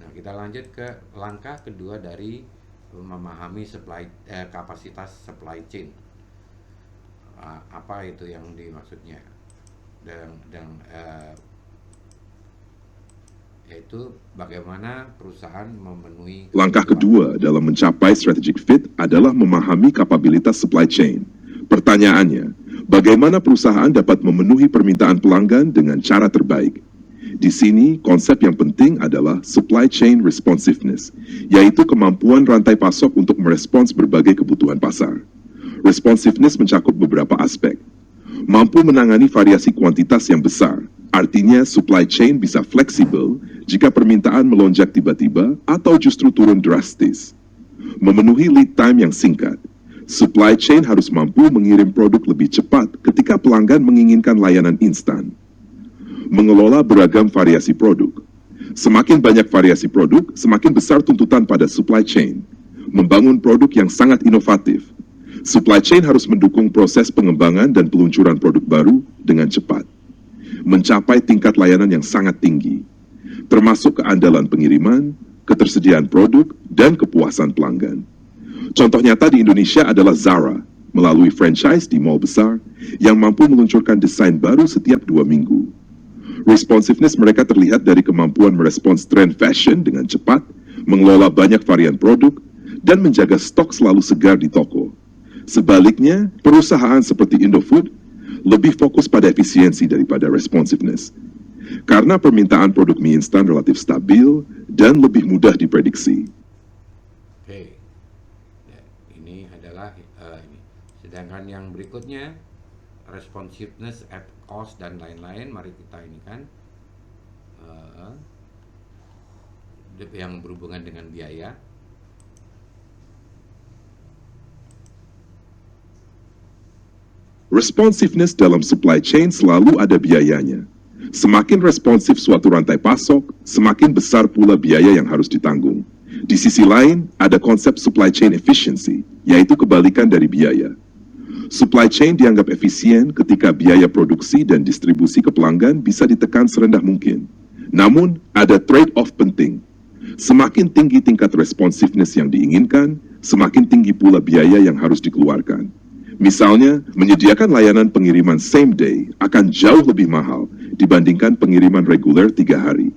Nah, kita lanjut ke langkah kedua dari memahami kapasitas supply chain. Apa itu yang dimaksudnya? Yaitu bagaimana perusahaan memenuhi.
Langkah kedua dalam mencapai strategic fit adalah memahami kapabilitas supply chain. Pertanyaannya, bagaimana perusahaan dapat memenuhi permintaan pelanggan dengan cara terbaik? Di sini, konsep yang penting adalah supply chain responsiveness, yaitu kemampuan rantai pasok untuk merespons berbagai kebutuhan pasar. Responsiveness mencakup beberapa aspek. Mampu menangani variasi kuantitas yang besar, artinya supply chain bisa fleksibel jika permintaan melonjak tiba-tiba atau justru turun drastis. Memenuhi lead time yang singkat, supply chain harus mampu mengirim produk lebih cepat ketika pelanggan menginginkan layanan instan. Mengelola beragam variasi produk. Semakin banyak variasi produk, semakin besar tuntutan pada supply chain. Membangun produk yang sangat inovatif. Supply chain harus mendukung proses pengembangan dan peluncuran produk baru dengan cepat. Mencapai tingkat layanan yang sangat tinggi, termasuk keandalan pengiriman, ketersediaan produk, dan kepuasan pelanggan. Contoh nyata di Indonesia adalah Zara, melalui franchise di mall besar, yang mampu meluncurkan desain baru setiap 2 minggu. Responsiveness mereka terlihat dari kemampuan merespons tren fashion dengan cepat, mengelola banyak varian produk, dan menjaga stok selalu segar di toko. Sebaliknya, perusahaan seperti Indofood lebih fokus pada efisiensi daripada responsiveness. Karena permintaan produk mie instan relatif stabil dan lebih mudah diprediksi.
Oke, ya, ini adalah ini. Sedangkan yang berikutnya, responsiveness at cost dan lain-lain, mari kita ini kan yang berhubungan dengan biaya.
Responsiveness dalam supply chain selalu ada biayanya. Semakin responsif suatu rantai pasok, semakin besar pula biaya yang harus ditanggung. Di sisi lain, ada konsep supply chain efficiency, yaitu kebalikan dari biaya. Supply chain dianggap efisien ketika biaya produksi dan distribusi ke pelanggan bisa ditekan serendah mungkin. Namun, ada trade-off penting. Semakin tinggi tingkat responsiveness yang diinginkan, semakin tinggi pula biaya yang harus dikeluarkan. Misalnya, menyediakan layanan pengiriman same day akan jauh lebih mahal dibandingkan pengiriman reguler 3 hari.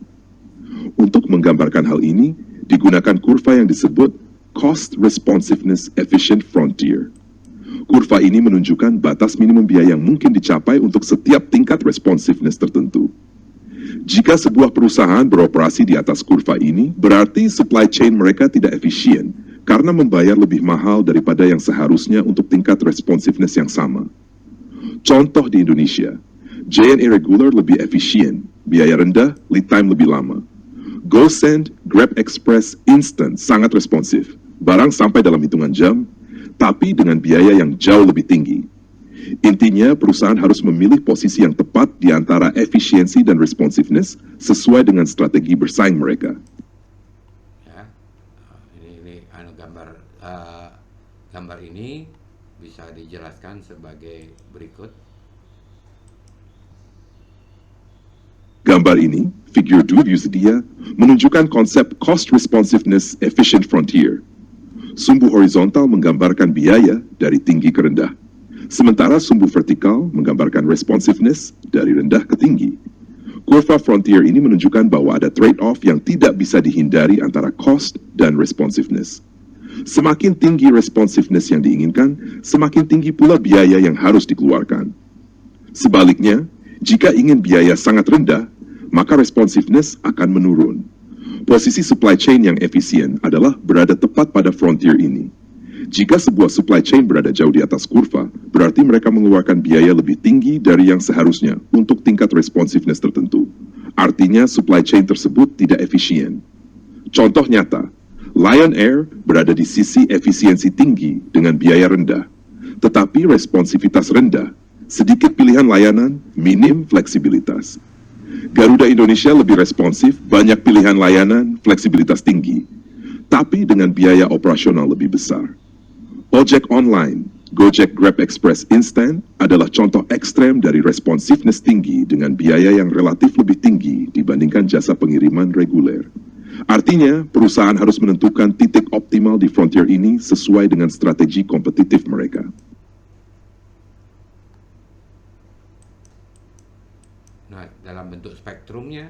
Untuk menggambarkan hal ini, digunakan kurva yang disebut Cost Responsiveness Efficient Frontier. Kurva ini menunjukkan batas minimum biaya yang mungkin dicapai untuk setiap tingkat responsiveness tertentu. Jika sebuah perusahaan beroperasi di atas kurva ini, berarti supply chain mereka tidak efisien karena membayar lebih mahal daripada yang seharusnya untuk tingkat responsiveness yang sama. Contoh di Indonesia, JNE Regular lebih efisien, biaya rendah, lead time lebih lama. GoSend, Grab Express, Instant sangat responsif, barang sampai dalam hitungan jam, tapi dengan biaya yang jauh lebih tinggi. Intinya, perusahaan harus memilih posisi yang tepat di antara efisiensi dan responsiveness sesuai dengan strategi bersaing mereka.
Ya, ini gambar ini bisa dijelaskan sebagai berikut.
Gambar ini, figure 2 Yusudia, menunjukkan konsep cost responsiveness efficient frontier. Sumbu horizontal menggambarkan biaya dari tinggi ke rendah, sementara sumbu vertikal menggambarkan responsiveness dari rendah ke tinggi. Kurva frontier ini menunjukkan bahwa ada trade-off yang tidak bisa dihindari antara cost dan responsiveness. Semakin tinggi responsiveness yang diinginkan, semakin tinggi pula biaya yang harus dikeluarkan. Sebaliknya, jika ingin biaya sangat rendah, maka responsiveness akan menurun. Posisi supply chain yang efisien adalah berada tepat pada frontier ini. Jika sebuah supply chain berada jauh di atas kurva, berarti mereka mengeluarkan biaya lebih tinggi dari yang seharusnya untuk tingkat responsiveness tertentu. Artinya supply chain tersebut tidak efisien. Contoh nyata, Lion Air berada di sisi efisiensi tinggi dengan biaya rendah, tetapi responsivitas rendah, sedikit pilihan layanan, minim fleksibilitas. Garuda Indonesia lebih responsif, banyak pilihan layanan, fleksibilitas tinggi, tapi dengan biaya operasional lebih besar. Ojek online, Gojek Grab Express Instant adalah contoh ekstrem dari responsiveness tinggi dengan biaya yang relatif lebih tinggi dibandingkan jasa pengiriman reguler. Artinya, perusahaan harus menentukan titik optimal di frontier ini sesuai dengan strategi kompetitif mereka.
Nah, dalam bentuk spektrumnya,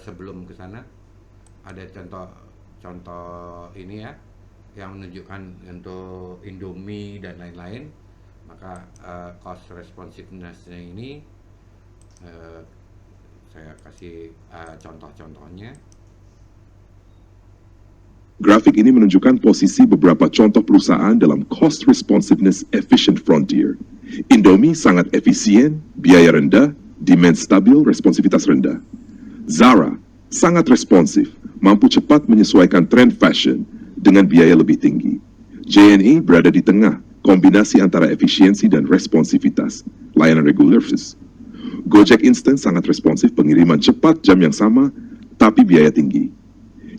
sebelum ke sana, ada contoh ini ya, yang menunjukkan untuk Indomie dan lain-lain, maka cost responsiveness-nya ini Eh, saya kasih contoh-contohnya.
Grafik ini menunjukkan posisi beberapa contoh perusahaan dalam cost responsiveness efficient frontier. Indomie sangat efisien, biaya rendah, demand stabil, responsivitas rendah. Zara sangat responsif, mampu cepat menyesuaikan tren fashion dengan biaya lebih tinggi. JNE berada di tengah, kombinasi antara efisiensi dan responsivitas, layanan regular service. Gojek Instant sangat responsif, pengiriman cepat, jam yang sama, tapi biaya tinggi.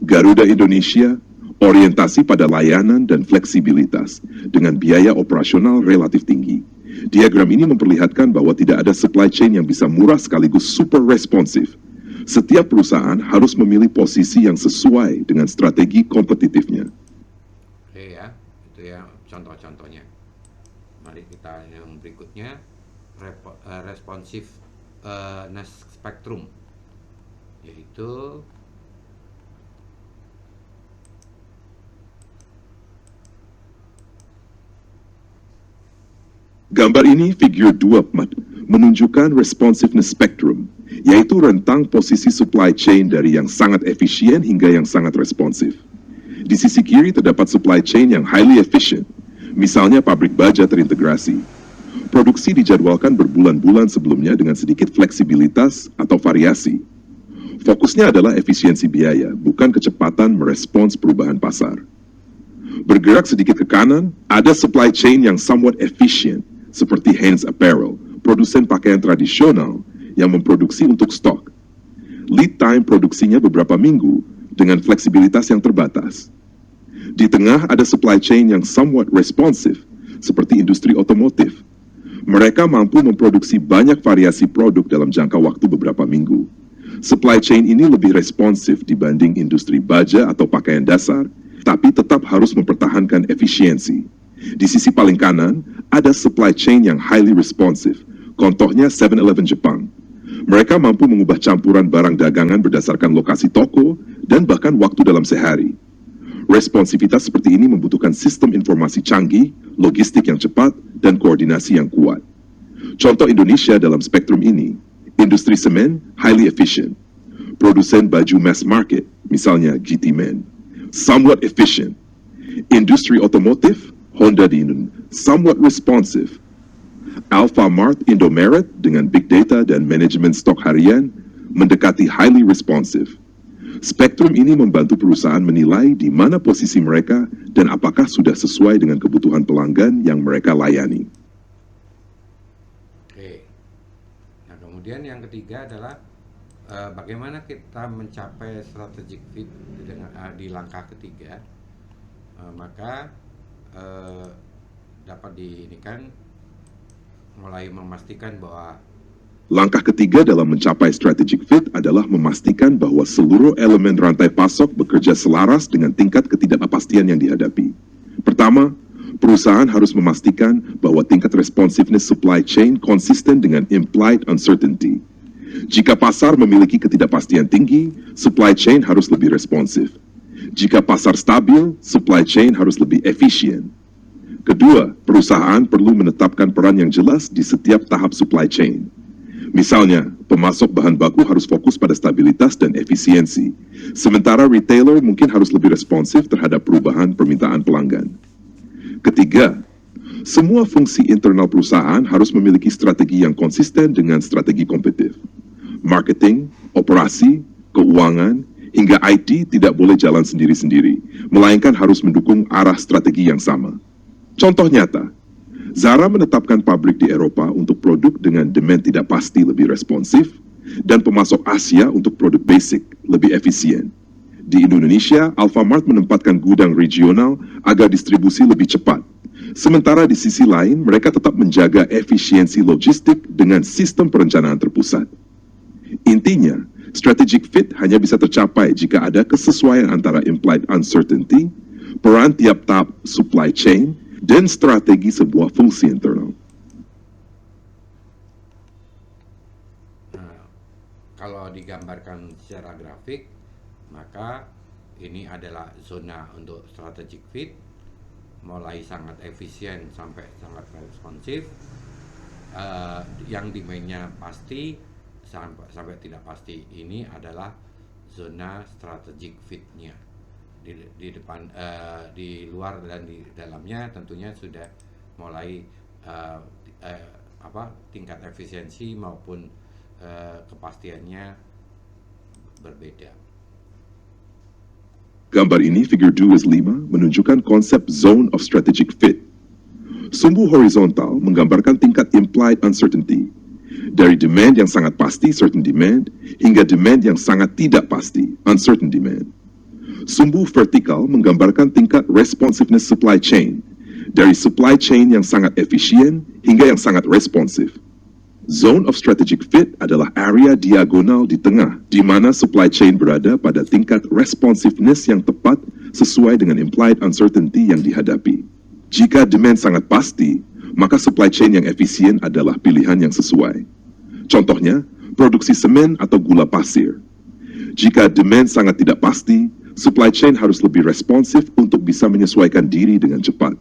Garuda Indonesia orientasi pada layanan dan fleksibilitas dengan biaya operasional relatif tinggi. Diagram ini memperlihatkan bahwa tidak ada supply chain yang bisa murah sekaligus super responsif. Setiap perusahaan harus memilih posisi yang sesuai dengan strategi kompetitifnya.
Oke ya, itu ya contoh-contohnya. Mari kita yang berikutnya, responsiveness spectrum, yaitu
Gambar ini figure 2 menunjukkan responsiveness spectrum, yaitu rentang posisi supply chain dari yang sangat efisien hingga yang sangat responsif. Di sisi kiri terdapat supply chain yang highly efficient, misalnya pabrik baja terintegrasi. Produksi dijadwalkan berbulan-bulan sebelumnya dengan sedikit fleksibilitas atau variasi. Fokusnya adalah efisiensi biaya, bukan kecepatan merespons perubahan pasar. Bergerak sedikit ke kanan, ada supply chain yang somewhat efficient, seperti Hanes Apparel, produsen pakaian tradisional yang memproduksi untuk stok. Lead time produksinya beberapa minggu dengan fleksibilitas yang terbatas. Di tengah ada supply chain yang somewhat responsive, seperti industri otomotif. Mereka mampu memproduksi banyak variasi produk dalam jangka waktu beberapa minggu. Supply chain ini lebih responsif dibanding industri baja atau pakaian dasar, tapi tetap harus mempertahankan efisiensi. Di sisi paling kanan, ada supply chain yang highly responsive. Contohnya 7-Eleven Jepang. Mereka mampu mengubah campuran barang dagangan berdasarkan lokasi toko dan bahkan waktu dalam sehari. Responsivitas seperti ini membutuhkan sistem informasi canggih, logistik yang cepat, dan koordinasi yang kuat. Contoh Indonesia dalam spektrum ini, industri semen highly efficient. Produsen baju mass market, misalnya GT Men, somewhat efficient. Industri otomotif, Honda di Indonesia, somewhat responsive. Alfamart Indomaret dengan big data dan manajemen stok harian mendekati highly responsive. Spektrum ini membantu perusahaan menilai di mana posisi mereka dan apakah sudah sesuai dengan kebutuhan pelanggan yang mereka layani.
Oke. Nah, kemudian yang ketiga adalah bagaimana kita mencapai strategic fit di langkah ketiga. Maka dapat diinikan mulai memastikan bahwa
Langkah ketiga dalam mencapai strategic fit adalah memastikan bahwa seluruh elemen rantai pasok bekerja selaras dengan tingkat ketidakpastian yang dihadapi. Pertama, perusahaan harus memastikan bahwa tingkat responsiveness supply chain konsisten dengan implied uncertainty. Jika pasar memiliki ketidakpastian tinggi, supply chain harus lebih responsif. Jika pasar stabil, supply chain harus lebih efisien. Kedua, perusahaan perlu menetapkan peran yang jelas di setiap tahap supply chain. Misalnya, pemasok bahan baku harus fokus pada stabilitas dan efisiensi, sementara retailer mungkin harus lebih responsif terhadap perubahan permintaan pelanggan. Ketiga, semua fungsi internal perusahaan harus memiliki strategi yang konsisten dengan strategi kompetitif. Marketing, operasi, keuangan, hingga IT tidak boleh jalan sendiri-sendiri, melainkan harus mendukung arah strategi yang sama. Contoh nyata, Zara menetapkan pabrik di Eropa untuk produk dengan demand tidak pasti lebih responsif, dan pemasok Asia untuk produk basic lebih efisien. Di Indonesia, Alfamart menempatkan gudang regional agar distribusi lebih cepat. Sementara di sisi lain, mereka tetap menjaga efisiensi logistik dengan sistem perencanaan terpusat. Intinya, strategic fit hanya bisa tercapai jika ada kesesuaian antara implied uncertainty, peran tiap tahap supply chain, dan strategi sebuah fungsi internal.
Nah, kalau digambarkan secara grafik, maka ini adalah zona untuk strategic fit, mulai sangat efisien sampai sangat responsif, yang demandnya pasti, sampai tidak pasti. Ini adalah zona strategic fit-nya. Di depan, di luar dan di dalamnya tentunya sudah mulai tingkat efisiensi maupun kepastiannya berbeda.
Gambar ini, figure 2/5, menunjukkan konsep zone of strategic fit. Sumbu horizontal menggambarkan tingkat implied uncertainty, dari demand yang sangat pasti, certain demand, hingga demand yang sangat tidak pasti, uncertain demand. Sumbu vertikal menggambarkan tingkat responsiveness supply chain, dari supply chain yang sangat efisien hingga yang sangat responsif. Zone of strategic fit adalah area diagonal di tengah, di mana supply chain berada pada tingkat responsiveness yang tepat sesuai dengan implied uncertainty yang dihadapi. Jika demand sangat pasti, maka supply chain yang efisien adalah pilihan yang sesuai. Contohnya, produksi semen atau gula pasir. Jika demand sangat tidak pasti, supply chain harus lebih responsif untuk bisa menyesuaikan diri dengan cepat.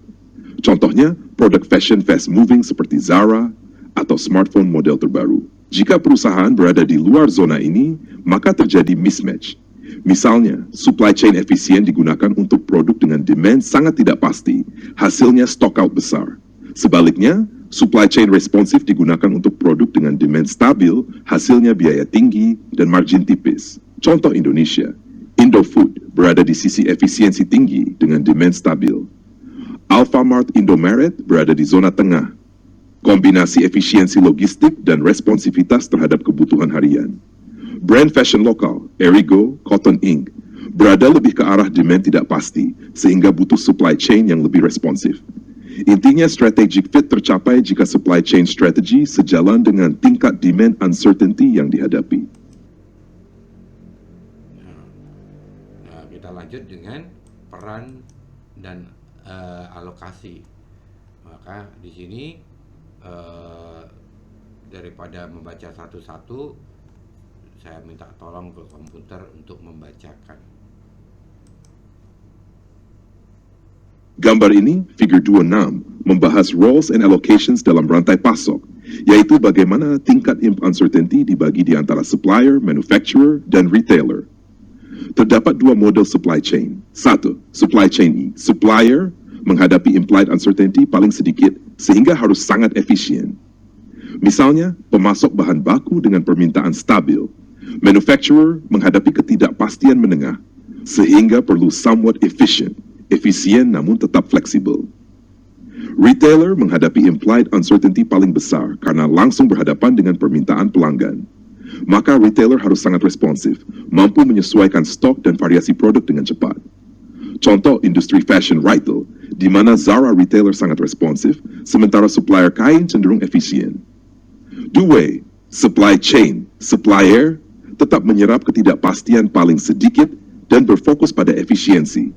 Contohnya, produk fashion fast moving seperti Zara atau smartphone model terbaru. Jika perusahaan berada di luar zona ini, maka terjadi mismatch. Misalnya, supply chain efisien digunakan untuk produk dengan demand sangat tidak pasti, hasilnya stock out besar. Sebaliknya, supply chain responsif digunakan untuk produk dengan demand stabil, hasilnya biaya tinggi dan margin tipis. Contoh Indonesia, Indofood berada di sisi efisiensi tinggi dengan demand stabil. Alfamart Indomaret berada di zona tengah. Kombinasi efisiensi logistik dan responsivitas terhadap kebutuhan harian. Brand fashion lokal, Erigo, Cotton Inc., berada lebih ke arah demand tidak pasti, sehingga butuh supply chain yang lebih responsif. Intinya, strategic fit tercapai jika supply chain strategy sejalan dengan tingkat demand uncertainty yang dihadapi.
Nah, kita lanjut dengan peran dan alokasi. Maka di sini daripada membaca satu-satu, saya minta tolong ke komputer untuk membacakan.
Gambar ini, figure 26, membahas roles and allocations dalam rantai pasok, yaitu bagaimana tingkat uncertainty dibagi di antara supplier, manufacturer, dan retailer. Terdapat dua model supply chain. Satu, supply chain E. Supplier menghadapi implied uncertainty paling sedikit, sehingga harus sangat efisien. Misalnya, pemasok bahan baku dengan permintaan stabil. Manufacturer menghadapi ketidakpastian menengah, sehingga perlu somewhat efficient, efisien namun tetap fleksibel. Retailer menghadapi implied uncertainty paling besar karena langsung berhadapan dengan permintaan pelanggan. Maka retailer harus sangat responsif, mampu menyesuaikan stok dan variasi produk dengan cepat. Contoh industri fashion retail, di mana Zara retailer sangat responsif, sementara supplier kain cenderung efisien. Dua, supply chain, supplier tetap menyerap ketidakpastian paling sedikit dan berfokus pada efisiensi.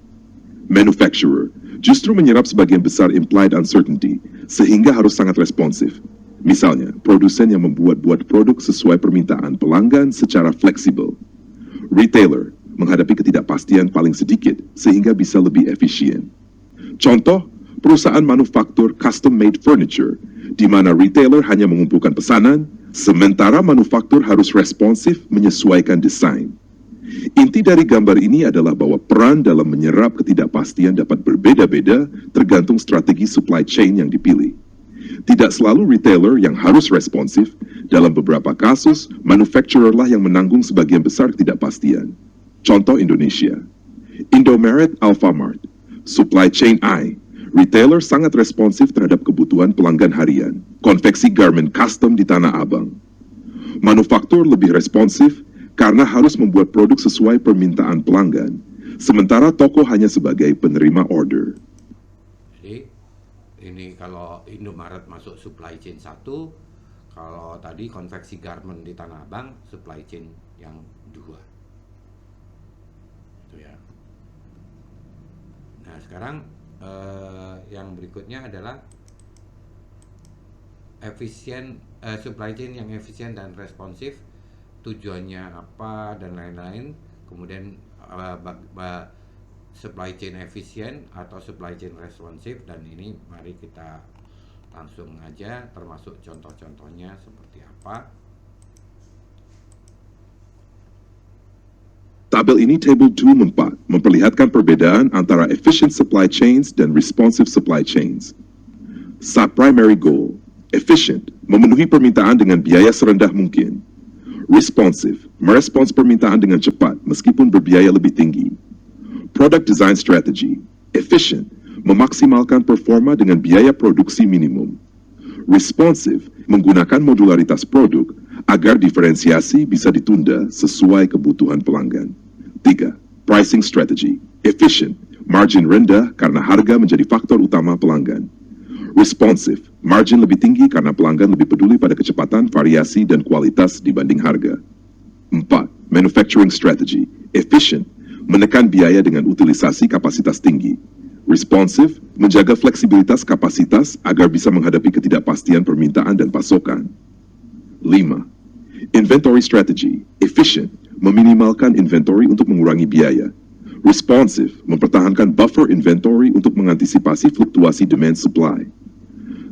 Manufacturer justru menyerap sebagian besar implied uncertainty, sehingga harus sangat responsif. Misalnya, produsen yang membuat produk sesuai permintaan pelanggan secara fleksibel. Retailer menghadapi ketidakpastian paling sedikit, sehingga bisa lebih efisien. Contoh, perusahaan manufaktur custom-made furniture, di mana retailer hanya mengumpulkan pesanan, sementara manufaktur harus responsif menyesuaikan desain. Inti dari gambar ini adalah bahwa peran dalam menyerap ketidakpastian dapat berbeda-beda tergantung strategi supply chain yang dipilih. Tidak selalu retailer yang harus responsif, dalam beberapa kasus, manufacturer lah yang menanggung sebagian besar ketidakpastian. Contoh Indonesia, Indomaret Alfamart, supply chain I, retailer sangat responsif terhadap kebutuhan pelanggan harian. Konveksi garment custom di Tanah Abang. Manufaktur lebih responsif karena harus membuat produk sesuai permintaan pelanggan, sementara toko hanya sebagai penerima order.
Jadi ini kalau Indomaret masuk supply chain 1, kalau tadi konveksi garment di Tanah Abang supply chain yang 2. Itu ya. Nah, sekarang yang berikutnya adalah supply chain yang efisien dan responsif, tujuannya apa dan lain-lain. Kemudian supply chain efisien atau supply chain responsif, dan ini mari kita langsung aja termasuk contoh-contohnya seperti apa.
Tabel ini Table 2 memperlihatkan perbedaan antara efficient supply chains dan responsive supply chains. Primary goal, efficient, memenuhi permintaan dengan biaya serendah mungkin. Responsive, merespons permintaan dengan cepat meskipun berbiaya lebih tinggi. Product design strategy, efficient, memaksimalkan performa dengan biaya produksi minimum. Responsive, menggunakan modularitas produk agar diferensiasi bisa ditunda sesuai kebutuhan pelanggan. 3. Pricing strategy, efficient, margin rendah karena harga menjadi faktor utama pelanggan. Responsive, margin lebih tinggi karena pelanggan lebih peduli pada kecepatan, variasi, dan kualitas dibanding harga. 4. Manufacturing strategy, efficient, menekan biaya dengan utilisasi kapasitas tinggi. Responsive, menjaga fleksibilitas kapasitas agar bisa menghadapi ketidakpastian permintaan dan pasokan. 5. Inventory strategy, efficient, meminimalkan inventory untuk mengurangi biaya. Responsive, mempertahankan buffer inventory untuk mengantisipasi fluktuasi demand supply.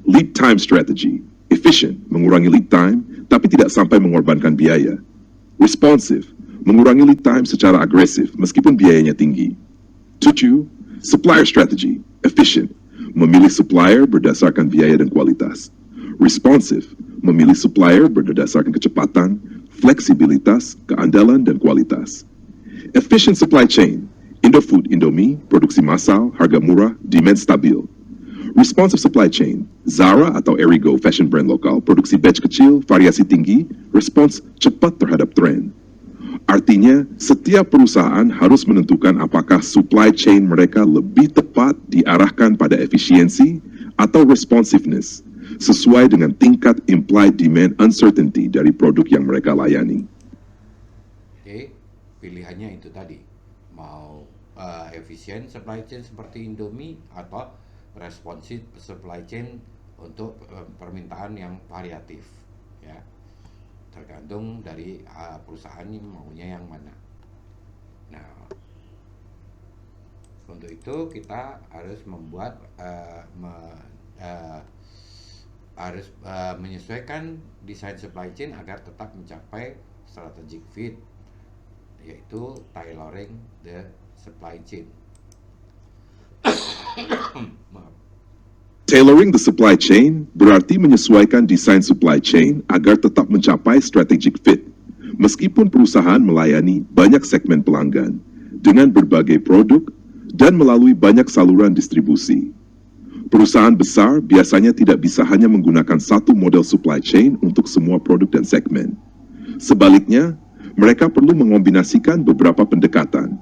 Lead time strategy, efficient, mengurangi lead time tapi tidak sampai mengorbankan biaya. Responsive, mengurangi lead time secara agresif meskipun biayanya tinggi. 7. Supplier strategy, efficient, memilih supplier berdasarkan biaya dan kualitas. Responsive, memilih supplier berdasarkan kecepatan, fleksibilitas, keandalan, dan kualitas. Efficient supply chain, Indofood, Indomie, produksi massal, harga murah, demand stabil. Responsive supply chain, Zara atau Erigo, fashion brand lokal, produksi batch kecil, variasi tinggi, respons cepat terhadap tren. Artinya, setiap perusahaan harus menentukan apakah supply chain mereka lebih tepat diarahkan pada efisiensi atau responsiveness, sesuai dengan tingkat implied demand uncertainty dari produk yang mereka layani.
Jadi, pilihannya itu tadi, mau efisien supply chain seperti Indomie atau responsive supply chain untuk permintaan yang variatif, ya. Tergantung dari perusahaan ini maunya yang mana. Nah, untuk itu kita harus membuat menyesuaikan desain supply chain agar tetap mencapai strategic fit, yaitu tailoring the supply chain.
Tailoring the supply chain berarti menyesuaikan desain supply chain agar tetap mencapai strategic fit, meskipun perusahaan melayani banyak segmen pelanggan dengan berbagai produk dan melalui banyak saluran distribusi. Perusahaan besar biasanya tidak bisa hanya menggunakan satu model supply chain untuk semua produk dan segmen. Sebaliknya, mereka perlu mengombinasikan beberapa pendekatan.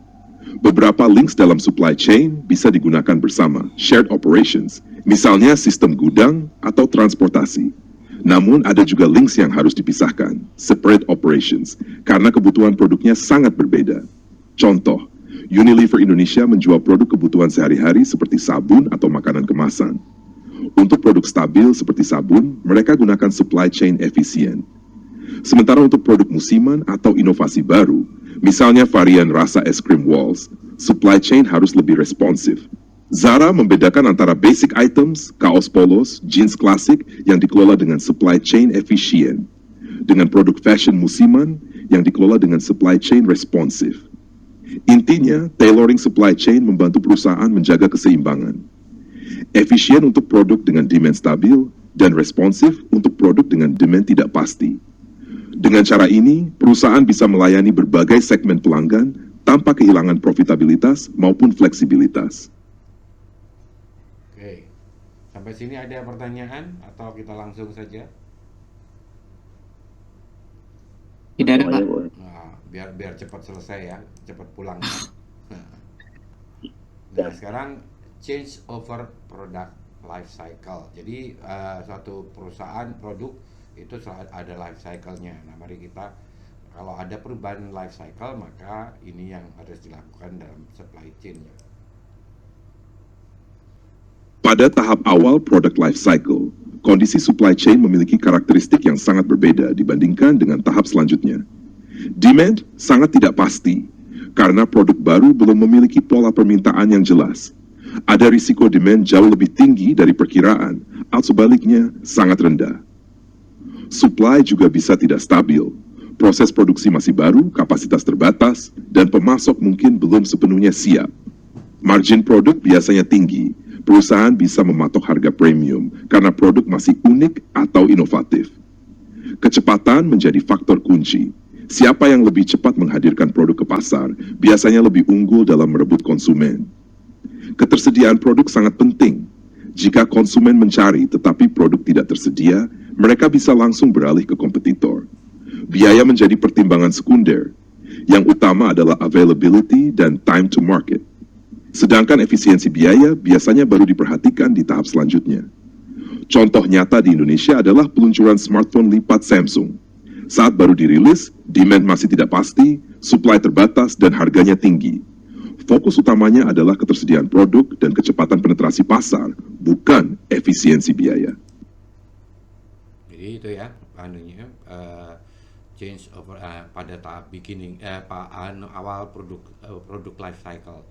Beberapa links dalam supply chain bisa digunakan bersama, shared operations, misalnya sistem gudang atau transportasi. Namun ada juga links yang harus dipisahkan, separate operations, karena kebutuhan produknya sangat berbeda. Contoh, Unilever Indonesia menjual produk kebutuhan sehari-hari seperti sabun atau makanan kemasan. Untuk produk stabil seperti sabun, mereka gunakan supply chain efisien. Sementara untuk produk musiman atau inovasi baru, misalnya varian rasa es krim Walls, supply chain harus lebih responsif. Zara membedakan antara basic items, kaos polos, jeans klasik yang dikelola dengan supply chain efisien, dengan produk fashion musiman yang dikelola dengan supply chain responsif. Intinya, tailoring supply chain membantu perusahaan menjaga keseimbangan. Efisien untuk produk dengan demand stabil dan responsif untuk produk dengan demand tidak pasti. Dengan cara ini, perusahaan bisa melayani berbagai segmen pelanggan tanpa kehilangan profitabilitas maupun fleksibilitas.
Oke, sampai sini ada pertanyaan atau kita langsung saja?
Tidak ada, Pak.
Nah, biar cepat selesai ya, cepat pulang. Nah, sekarang change over product life cycle. Jadi suatu perusahaan produk itu ada life cycle-nya. Nah, mari kita, kalau ada perubahan life cycle, maka ini yang harus dilakukan dalam supply chain.
Pada tahap awal product life cycle, kondisi supply chain memiliki karakteristik yang sangat berbeda dibandingkan dengan tahap selanjutnya. Demand sangat tidak pasti, karena produk baru belum memiliki pola permintaan yang jelas. Ada risiko demand jauh lebih tinggi dari perkiraan, atau sebaliknya sangat rendah. Supply juga bisa tidak stabil. Proses produksi masih baru, kapasitas terbatas, dan pemasok mungkin belum sepenuhnya siap. Margin produk biasanya tinggi, perusahaan bisa mematok harga premium karena produk masih unik atau inovatif. Kecepatan menjadi faktor kunci. Siapa yang lebih cepat menghadirkan produk ke pasar biasanya lebih unggul dalam merebut konsumen. Ketersediaan produk sangat penting. Jika konsumen mencari tetapi produk tidak tersedia, mereka bisa langsung beralih ke kompetitor. Biaya menjadi pertimbangan sekunder. Yang utama adalah availability dan time to market. Sedangkan efisiensi biaya biasanya baru diperhatikan di tahap selanjutnya. Contoh nyata di Indonesia adalah peluncuran smartphone lipat Samsung. Saat baru dirilis, demand masih tidak pasti, supply terbatas, dan harganya tinggi. Fokus utamanya adalah ketersediaan produk dan kecepatan penetrasi pasar, bukan efisiensi biaya.
Jadi itu ya, anunya change over pada tahap beginning, awal produk life cycle.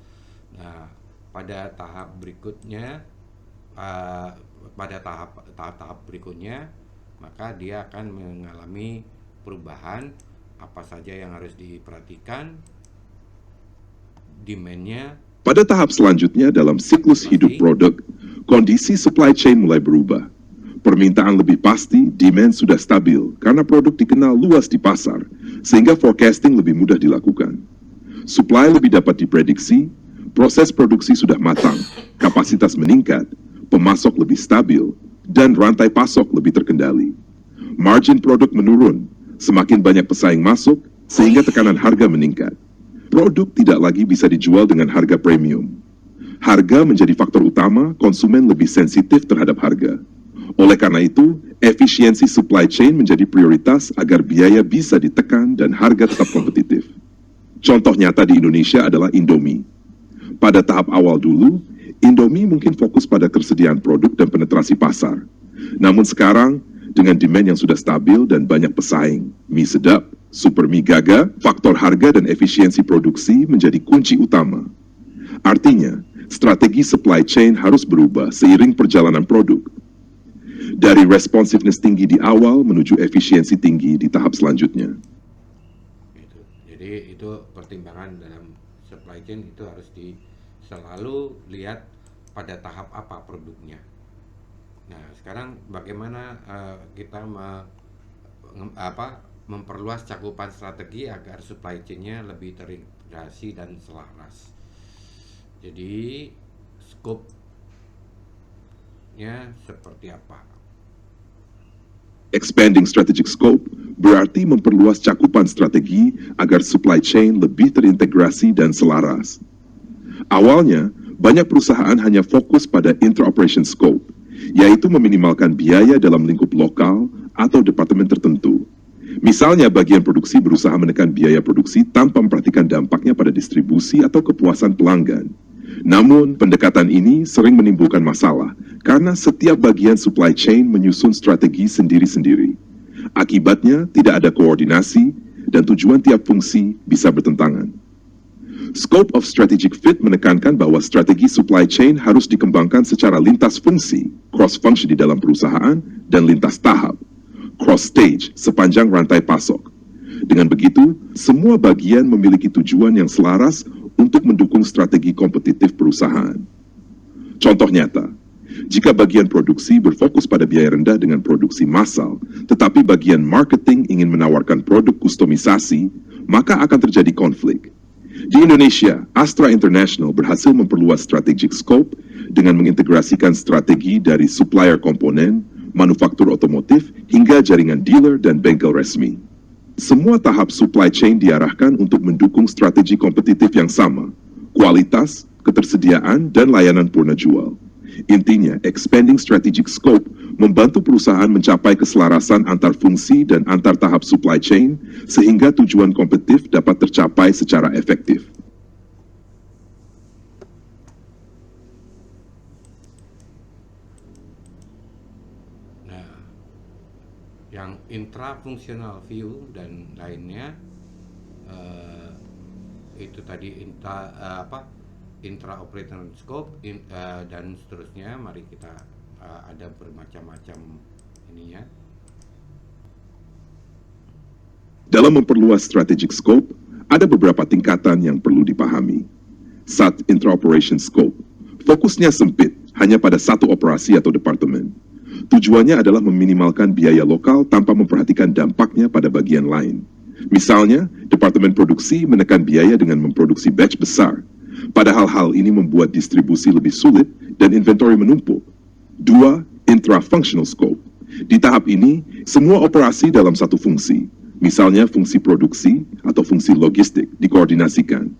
Nah, pada tahap berikutnya, pada tahap berikutnya, maka dia akan mengalami perubahan. Apa saja yang harus diperhatikan, demand-nya.
Pada tahap selanjutnya dalam siklus hidup produk, kondisi supply chain mulai berubah. Permintaan lebih pasti, demand sudah stabil karena produk dikenal luas di pasar, sehingga forecasting lebih mudah dilakukan. Supply lebih dapat diprediksi, proses produksi sudah matang, kapasitas meningkat, pemasok lebih stabil, dan rantai pasok lebih terkendali. Margin produk menurun, semakin banyak pesaing masuk, sehingga tekanan harga meningkat. Produk tidak lagi bisa dijual dengan harga premium. Harga menjadi faktor utama, konsumen lebih sensitif terhadap harga. Oleh karena itu, efisiensi supply chain menjadi prioritas agar biaya bisa ditekan dan harga tetap kompetitif. Contoh nyata di Indonesia adalah Indomie. Pada tahap awal dulu, Indomie mungkin fokus pada ketersediaan produk dan penetrasi pasar. Namun sekarang, dengan demand yang sudah stabil dan banyak pesaing, mie sedap, super mie gaga, faktor harga dan efisiensi produksi menjadi kunci utama. Artinya, strategi supply chain harus berubah seiring perjalanan produk. Dari responsiveness tinggi di awal menuju efisiensi tinggi di tahap selanjutnya.
Jadi itu pertimbangan dalam supply chain itu harus selalu lihat pada tahap apa produknya. Nah, sekarang bagaimana kita memperluas cakupan strategi agar supply chain-nya lebih terintegrasi dan selaras. Jadi scope-nya seperti apa?
Expanding strategic scope berarti memperluas cakupan strategi agar supply chain lebih terintegrasi dan selaras. Awalnya, banyak perusahaan hanya fokus pada intra-operation scope, yaitu meminimalkan biaya dalam lingkup lokal atau departemen tertentu. Misalnya, bagian produksi berusaha menekan biaya produksi tanpa memperhatikan dampaknya pada distribusi atau kepuasan pelanggan. Namun, pendekatan ini sering menimbulkan masalah karena setiap bagian supply chain menyusun strategi sendiri-sendiri. Akibatnya, tidak ada koordinasi dan tujuan tiap fungsi bisa bertentangan. Scope of strategic fit menekankan bahwa strategi supply chain harus dikembangkan secara lintas fungsi, cross-function di dalam perusahaan, dan lintas tahap, cross-stage, sepanjang rantai pasok. Dengan begitu, semua bagian memiliki tujuan yang selaras untuk mendukung strategi kompetitif perusahaan. Contoh nyata, jika bagian produksi berfokus pada biaya rendah dengan produksi massal, tetapi bagian marketing ingin menawarkan produk kustomisasi, maka akan terjadi konflik. Di Indonesia, Astra International berhasil memperluas strategic scope dengan mengintegrasikan strategi dari supplier komponen, manufaktur otomotif, hingga jaringan dealer dan bengkel resmi. Semua tahap supply chain diarahkan untuk mendukung strategi kompetitif yang sama, kualitas, ketersediaan, dan layanan purna jual. Intinya, expanding strategic scope membantu perusahaan mencapai keselarasan antar fungsi dan antar tahap supply chain, sehingga tujuan kompetitif dapat tercapai secara efektif.
Yang intra-functional view dan lainnya itu tadi intra-operational scope dan seterusnya. Mari kita ada bermacam-macam ininya.
Dalam memperluas strategic scope, ada beberapa tingkatan yang perlu dipahami. 1. Intra-operation scope. Fokusnya sempit, hanya pada satu operasi atau departemen. Tujuannya adalah meminimalkan biaya lokal tanpa memperhatikan dampaknya pada bagian lain. Misalnya, departemen produksi menekan biaya dengan memproduksi batch besar. Padahal hal ini membuat distribusi lebih sulit dan inventory menumpuk. 2. Intra-functional scope. Di tahap ini, semua operasi dalam satu fungsi, misalnya fungsi produksi atau fungsi logistik, dikoordinasikan.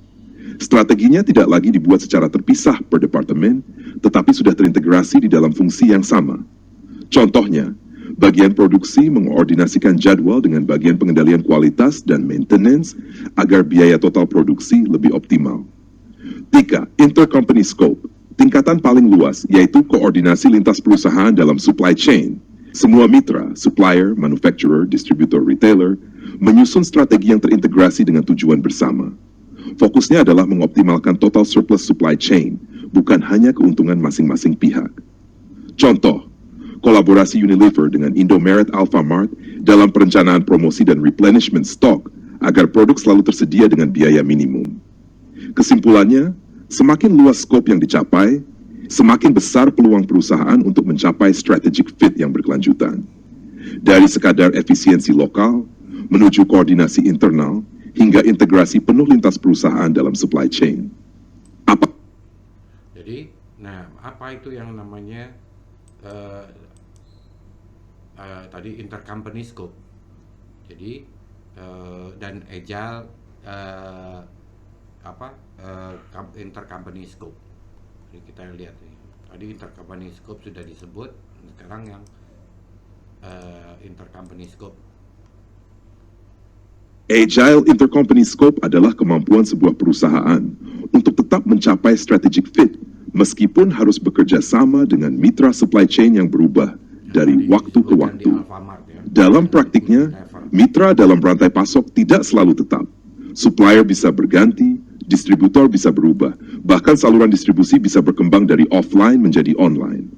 Strateginya tidak lagi dibuat secara terpisah per departemen, tetapi sudah terintegrasi di dalam fungsi yang sama. Contohnya, bagian produksi mengkoordinasikan jadwal dengan bagian pengendalian kualitas dan maintenance agar biaya total produksi lebih optimal. 3. Intercompany scope. Tingkatan paling luas yaitu koordinasi lintas perusahaan dalam supply chain. Semua mitra, supplier, manufacturer, distributor, retailer, menyusun strategi yang terintegrasi dengan tujuan bersama. Fokusnya adalah mengoptimalkan total surplus supply chain, bukan hanya keuntungan masing-masing pihak. Contoh, kolaborasi Unilever dengan Indomaret Alfamart dalam perencanaan promosi dan replenishment stock agar produk selalu tersedia dengan biaya minimum. Kesimpulannya, semakin luas skop yang dicapai, semakin besar peluang perusahaan untuk mencapai strategic fit yang berkelanjutan. Dari sekadar efisiensi lokal, menuju koordinasi internal, hingga integrasi penuh lintas perusahaan dalam supply chain.
Jadi, apa itu yang namanya tadi intercompany scope? Jadi, dan agile intercompany scope. Jadi kita lihat nih. Tadi intercompany scope sudah disebut, sekarang yang intercompany scope.
Agile intercompany scope adalah kemampuan sebuah perusahaan untuk tetap mencapai strategic fit meskipun harus bekerja sama dengan mitra supply chain yang berubah dari waktu ke waktu. Dalam praktiknya, mitra dalam rantai pasok tidak selalu tetap. Supplier bisa berganti, distributor bisa berubah, bahkan saluran distribusi bisa berkembang dari offline menjadi online.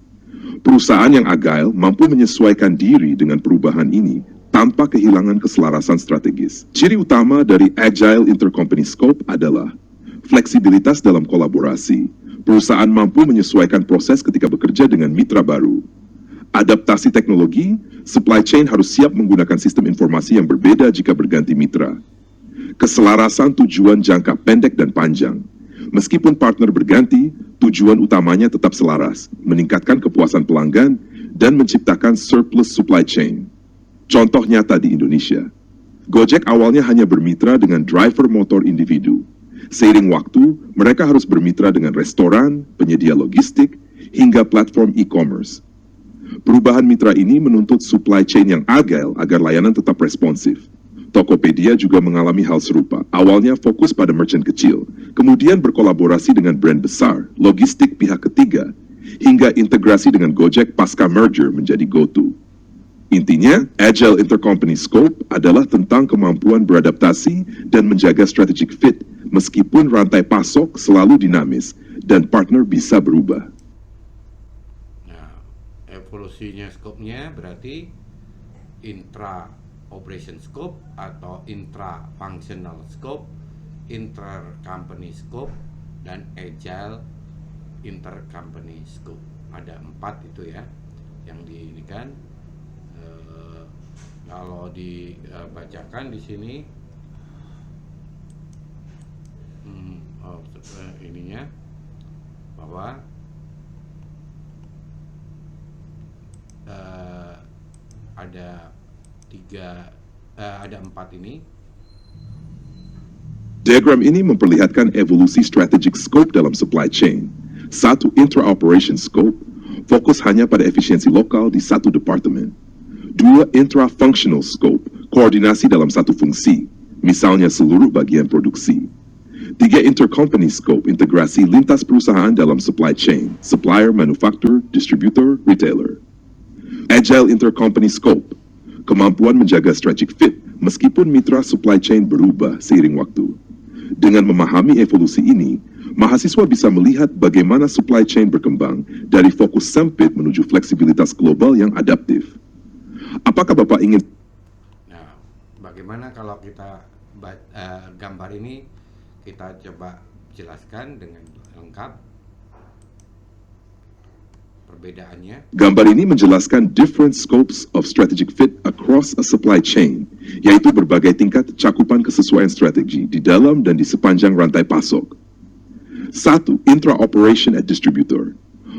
Perusahaan yang agile mampu menyesuaikan diri dengan perubahan ini tanpa kehilangan keselarasan strategis. Ciri utama dari agile intercompany scope adalah fleksibilitas dalam kolaborasi. Perusahaan mampu menyesuaikan proses ketika bekerja dengan mitra baru. Adaptasi teknologi, supply chain harus siap menggunakan sistem informasi yang berbeda jika berganti mitra. Keselarasan tujuan jangka pendek dan panjang. Meskipun partner berganti, tujuan utamanya tetap selaras, meningkatkan kepuasan pelanggan, dan menciptakan surplus supply chain. Contoh nyata di Indonesia, Gojek awalnya hanya bermitra dengan driver motor individu. Seiring waktu, mereka harus bermitra dengan restoran, penyedia logistik, hingga platform e-commerce. Perubahan mitra ini menuntut supply chain yang agile agar layanan tetap responsif. Tokopedia juga mengalami hal serupa. Awalnya fokus pada merchant kecil, kemudian berkolaborasi dengan brand besar, logistik pihak ketiga, hingga integrasi dengan Gojek pasca merger menjadi GoTo. Intinya, Agile Intercompany Scope adalah tentang kemampuan beradaptasi dan menjaga strategic fit meskipun rantai pasok selalu dinamis dan partner bisa berubah.
Nah, evolusinya scope-nya berarti intra-operation scope atau intra-functional scope, inter-company scope, dan agile intercompany scope. Ada 4 itu ya yang diinikan. Kalau dibacakan di sini ininya bahwa ada 4 ini.
Diagram ini memperlihatkan evolusi strategic scope dalam supply chain. 1. Intra-operation scope, fokus hanya pada efisiensi lokal di satu departemen. 2. Intra-functional scope, koordinasi dalam satu fungsi, misalnya seluruh bagian produksi. 3. Intercompany scope, integrasi lintas perusahaan dalam supply chain, supplier, manufacturer, distributor, retailer. Agile intercompany scope, kemampuan menjaga strategic fit meskipun mitra supply chain berubah seiring waktu. Dengan memahami evolusi ini, mahasiswa bisa melihat bagaimana supply chain berkembang dari fokus sempit menuju fleksibilitas global yang adaptif. Apakah Bapak ingin...
Nah, bagaimana kalau kita gambar ini kita coba jelaskan dengan lengkap perbedaannya.
Gambar ini menjelaskan different scopes of strategic fit across a supply chain, yaitu berbagai tingkat cakupan kesesuaian strategi di dalam dan di sepanjang rantai pasok. 1. Intra-operation at distributor.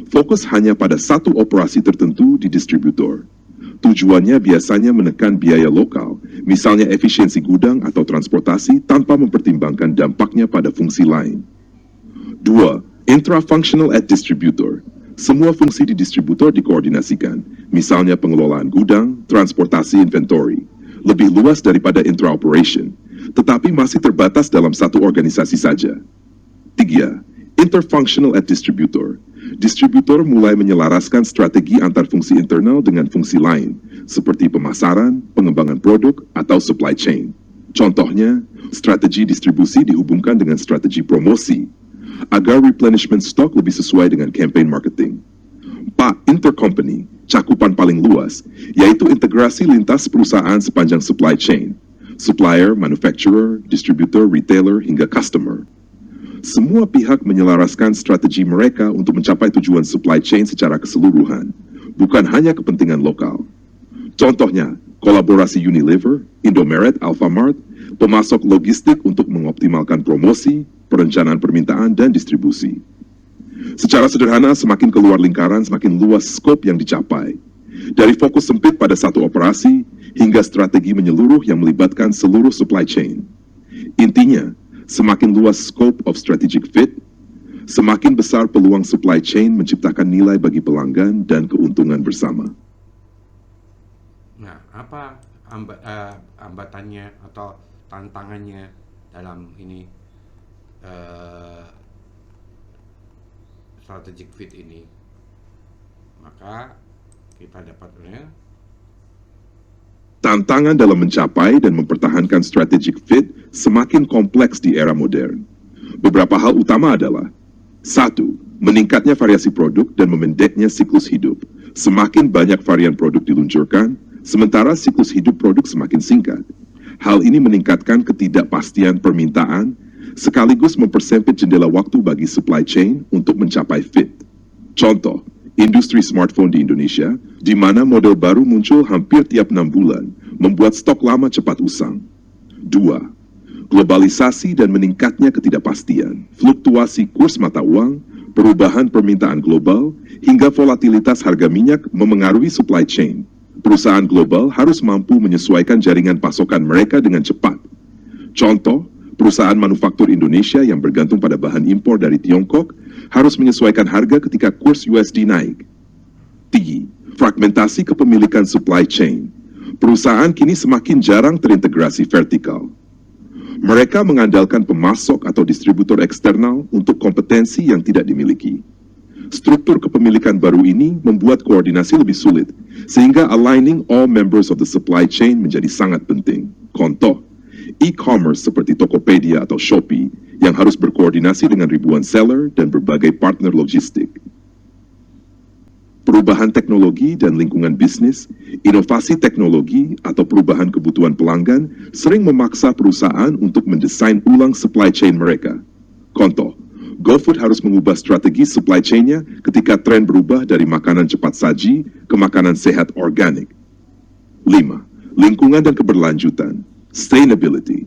Fokus hanya pada satu operasi tertentu di distributor. Tujuannya biasanya menekan biaya lokal, misalnya efisiensi gudang atau transportasi tanpa mempertimbangkan dampaknya pada fungsi lain. 2. Intra-functional at distributor. Semua fungsi di distributor dikoordinasikan, misalnya pengelolaan gudang, transportasi inventory, lebih luas daripada intra-operation, tetapi masih terbatas dalam satu organisasi saja. 3. Interfunctional at distributor. Distributor mulai menyelaraskan strategi antar fungsi internal dengan fungsi lain, seperti pemasaran, pengembangan produk, atau supply chain. Contohnya, strategi distribusi dihubungkan dengan strategi promosi, agar replenishment stock lebih sesuai dengan campaign marketing. 4. Intercompany, cakupan paling luas, yaitu integrasi lintas perusahaan sepanjang supply chain, supplier, manufacturer, distributor, retailer, hingga customer. Semua pihak menyelaraskan strategi mereka untuk mencapai tujuan supply chain secara keseluruhan, bukan hanya kepentingan lokal. Contohnya, kolaborasi Unilever, Indomaret, Alfamart, pemasok logistik untuk mengoptimalkan promosi, perencanaan permintaan, dan distribusi. Secara sederhana, semakin keluar lingkaran, semakin luas skop yang dicapai. Dari fokus sempit pada satu operasi, hingga strategi menyeluruh yang melibatkan seluruh supply chain. Intinya, semakin luas scope of strategic fit, semakin besar peluang supply chain menciptakan nilai bagi pelanggan dan keuntungan bersama.
Nah, apa hambatannya atau tantangannya dalam ini strategic fit ini? Maka kita dapatnya
tantangan dalam mencapai dan mempertahankan strategic fit semakin kompleks di era modern. Beberapa hal utama adalah: 1. Meningkatnya variasi produk dan memendeknya siklus hidup. Semakin banyak varian produk diluncurkan, sementara siklus hidup produk semakin singkat. Hal ini meningkatkan ketidakpastian permintaan, sekaligus mempersempit jendela waktu bagi supply chain untuk mencapai fit. Contoh, industri smartphone di Indonesia, di mana model baru muncul hampir tiap 6 bulan, membuat stok lama cepat usang. 2. Globalisasi dan meningkatnya ketidakpastian, fluktuasi kurs mata uang, perubahan permintaan global, hingga volatilitas harga minyak memengaruhi supply chain. Perusahaan global harus mampu menyesuaikan jaringan pasokan mereka dengan cepat. Contoh, perusahaan manufaktur Indonesia yang bergantung pada bahan impor dari Tiongkok harus menyesuaikan harga ketika kurs USD naik. 3. Fragmentasi kepemilikan supply chain. Perusahaan kini semakin jarang terintegrasi vertikal. Mereka mengandalkan pemasok atau distributor eksternal untuk kompetensi yang tidak dimiliki. Struktur kepemilikan baru ini membuat koordinasi lebih sulit, sehingga aligning all members of the supply chain menjadi sangat penting. Contoh, e-commerce seperti Tokopedia atau Shopee yang harus berkoordinasi dengan ribuan seller dan berbagai partner logistik. Perubahan teknologi dan lingkungan bisnis, inovasi teknologi atau perubahan kebutuhan pelanggan sering memaksa perusahaan untuk mendesain ulang supply chain mereka. Contoh, GoFood harus mengubah strategi supply chain-nya ketika tren berubah dari makanan cepat saji ke makanan sehat organik. 5. Lingkungan dan keberlanjutan. Sustainability.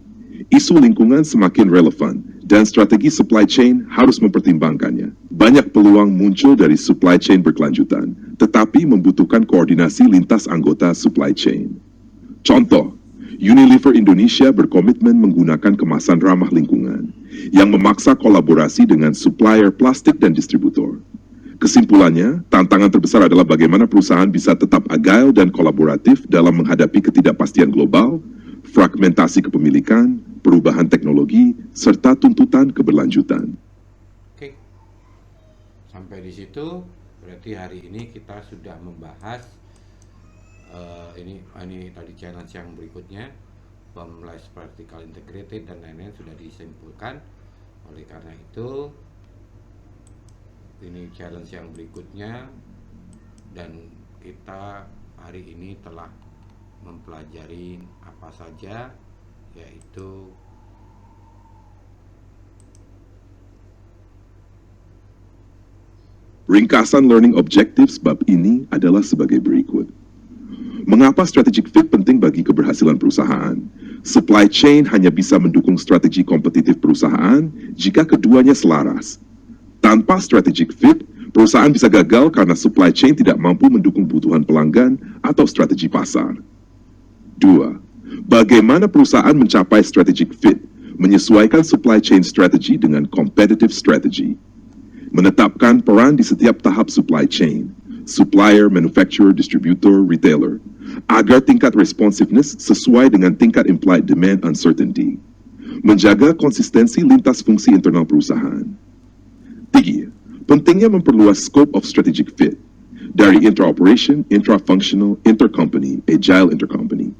Isu lingkungan semakin relevan dan strategi supply chain harus mempertimbangkannya. Banyak peluang muncul dari supply chain berkelanjutan, tetapi membutuhkan koordinasi lintas anggota supply chain. Contoh, Unilever Indonesia berkomitmen menggunakan kemasan ramah lingkungan yang memaksa kolaborasi dengan supplier plastik dan distributor. Kesimpulannya, tantangan terbesar adalah bagaimana perusahaan bisa tetap agile dan kolaboratif dalam menghadapi ketidakpastian global, fragmentasi kepemilikan, perubahan teknologi, serta tuntutan keberlanjutan.
Oke, sampai di situ berarti hari ini kita sudah membahas ini tadi challenge yang berikutnya, less vertical integrated dan lain-lain sudah disimpulkan. Oleh karena itu ini challenge yang berikutnya, dan kita hari ini telah mempelajari apa saja, yaitu
Ringkasan learning objectives bab ini adalah sebagai berikut. Mengapa strategic fit penting bagi keberhasilan perusahaan? Supply chain hanya bisa mendukung strategi kompetitif perusahaan jika keduanya selaras. Tanpa strategic fit, perusahaan bisa gagal karena supply chain tidak mampu mendukung kebutuhan pelanggan atau strategi pasar. 2. Bagaimana perusahaan mencapai strategic fit? Menyesuaikan supply chain strategy dengan competitive strategy. Menetapkan peran di setiap tahap supply chain, supplier, manufacturer, distributor, retailer, agar tingkat responsiveness sesuai dengan tingkat implied demand uncertainty. Menjaga konsistensi lintas fungsi internal perusahaan. 3. Pentingnya memperluas scope of strategic fit dari intra-operation, intra-functional, intercompany, agile intercompany.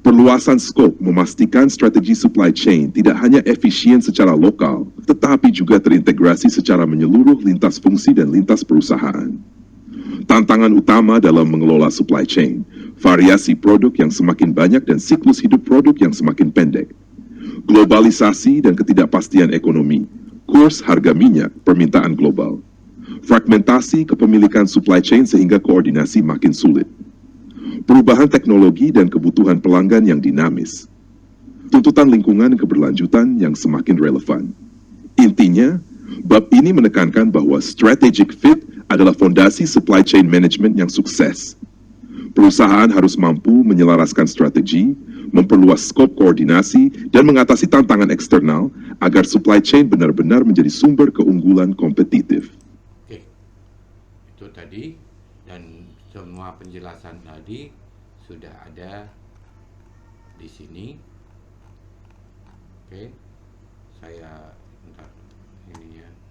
Perluasan skop memastikan strategi supply chain tidak hanya efisien secara lokal, tetapi juga terintegrasi secara menyeluruh lintas fungsi dan lintas perusahaan. Tantangan utama dalam mengelola supply chain, variasi produk yang semakin banyak dan siklus hidup produk yang semakin pendek. Globalisasi dan ketidakpastian ekonomi, kurs harga minyak, permintaan global. Fragmentasi kepemilikan supply chain sehingga koordinasi makin sulit. Perubahan teknologi dan kebutuhan pelanggan yang dinamis. Tuntutan lingkungan keberlanjutan yang semakin relevan. Intinya, bab ini menekankan bahwa strategic fit adalah fondasi supply chain management yang sukses. Perusahaan harus mampu menyelaraskan strategi, memperluas skop koordinasi, dan mengatasi tantangan eksternal agar supply chain benar-benar menjadi sumber keunggulan kompetitif.
Oke, itu tadi, dan semua penjelasan tadi sudah ada di sini. Oke, saya bentar ininya.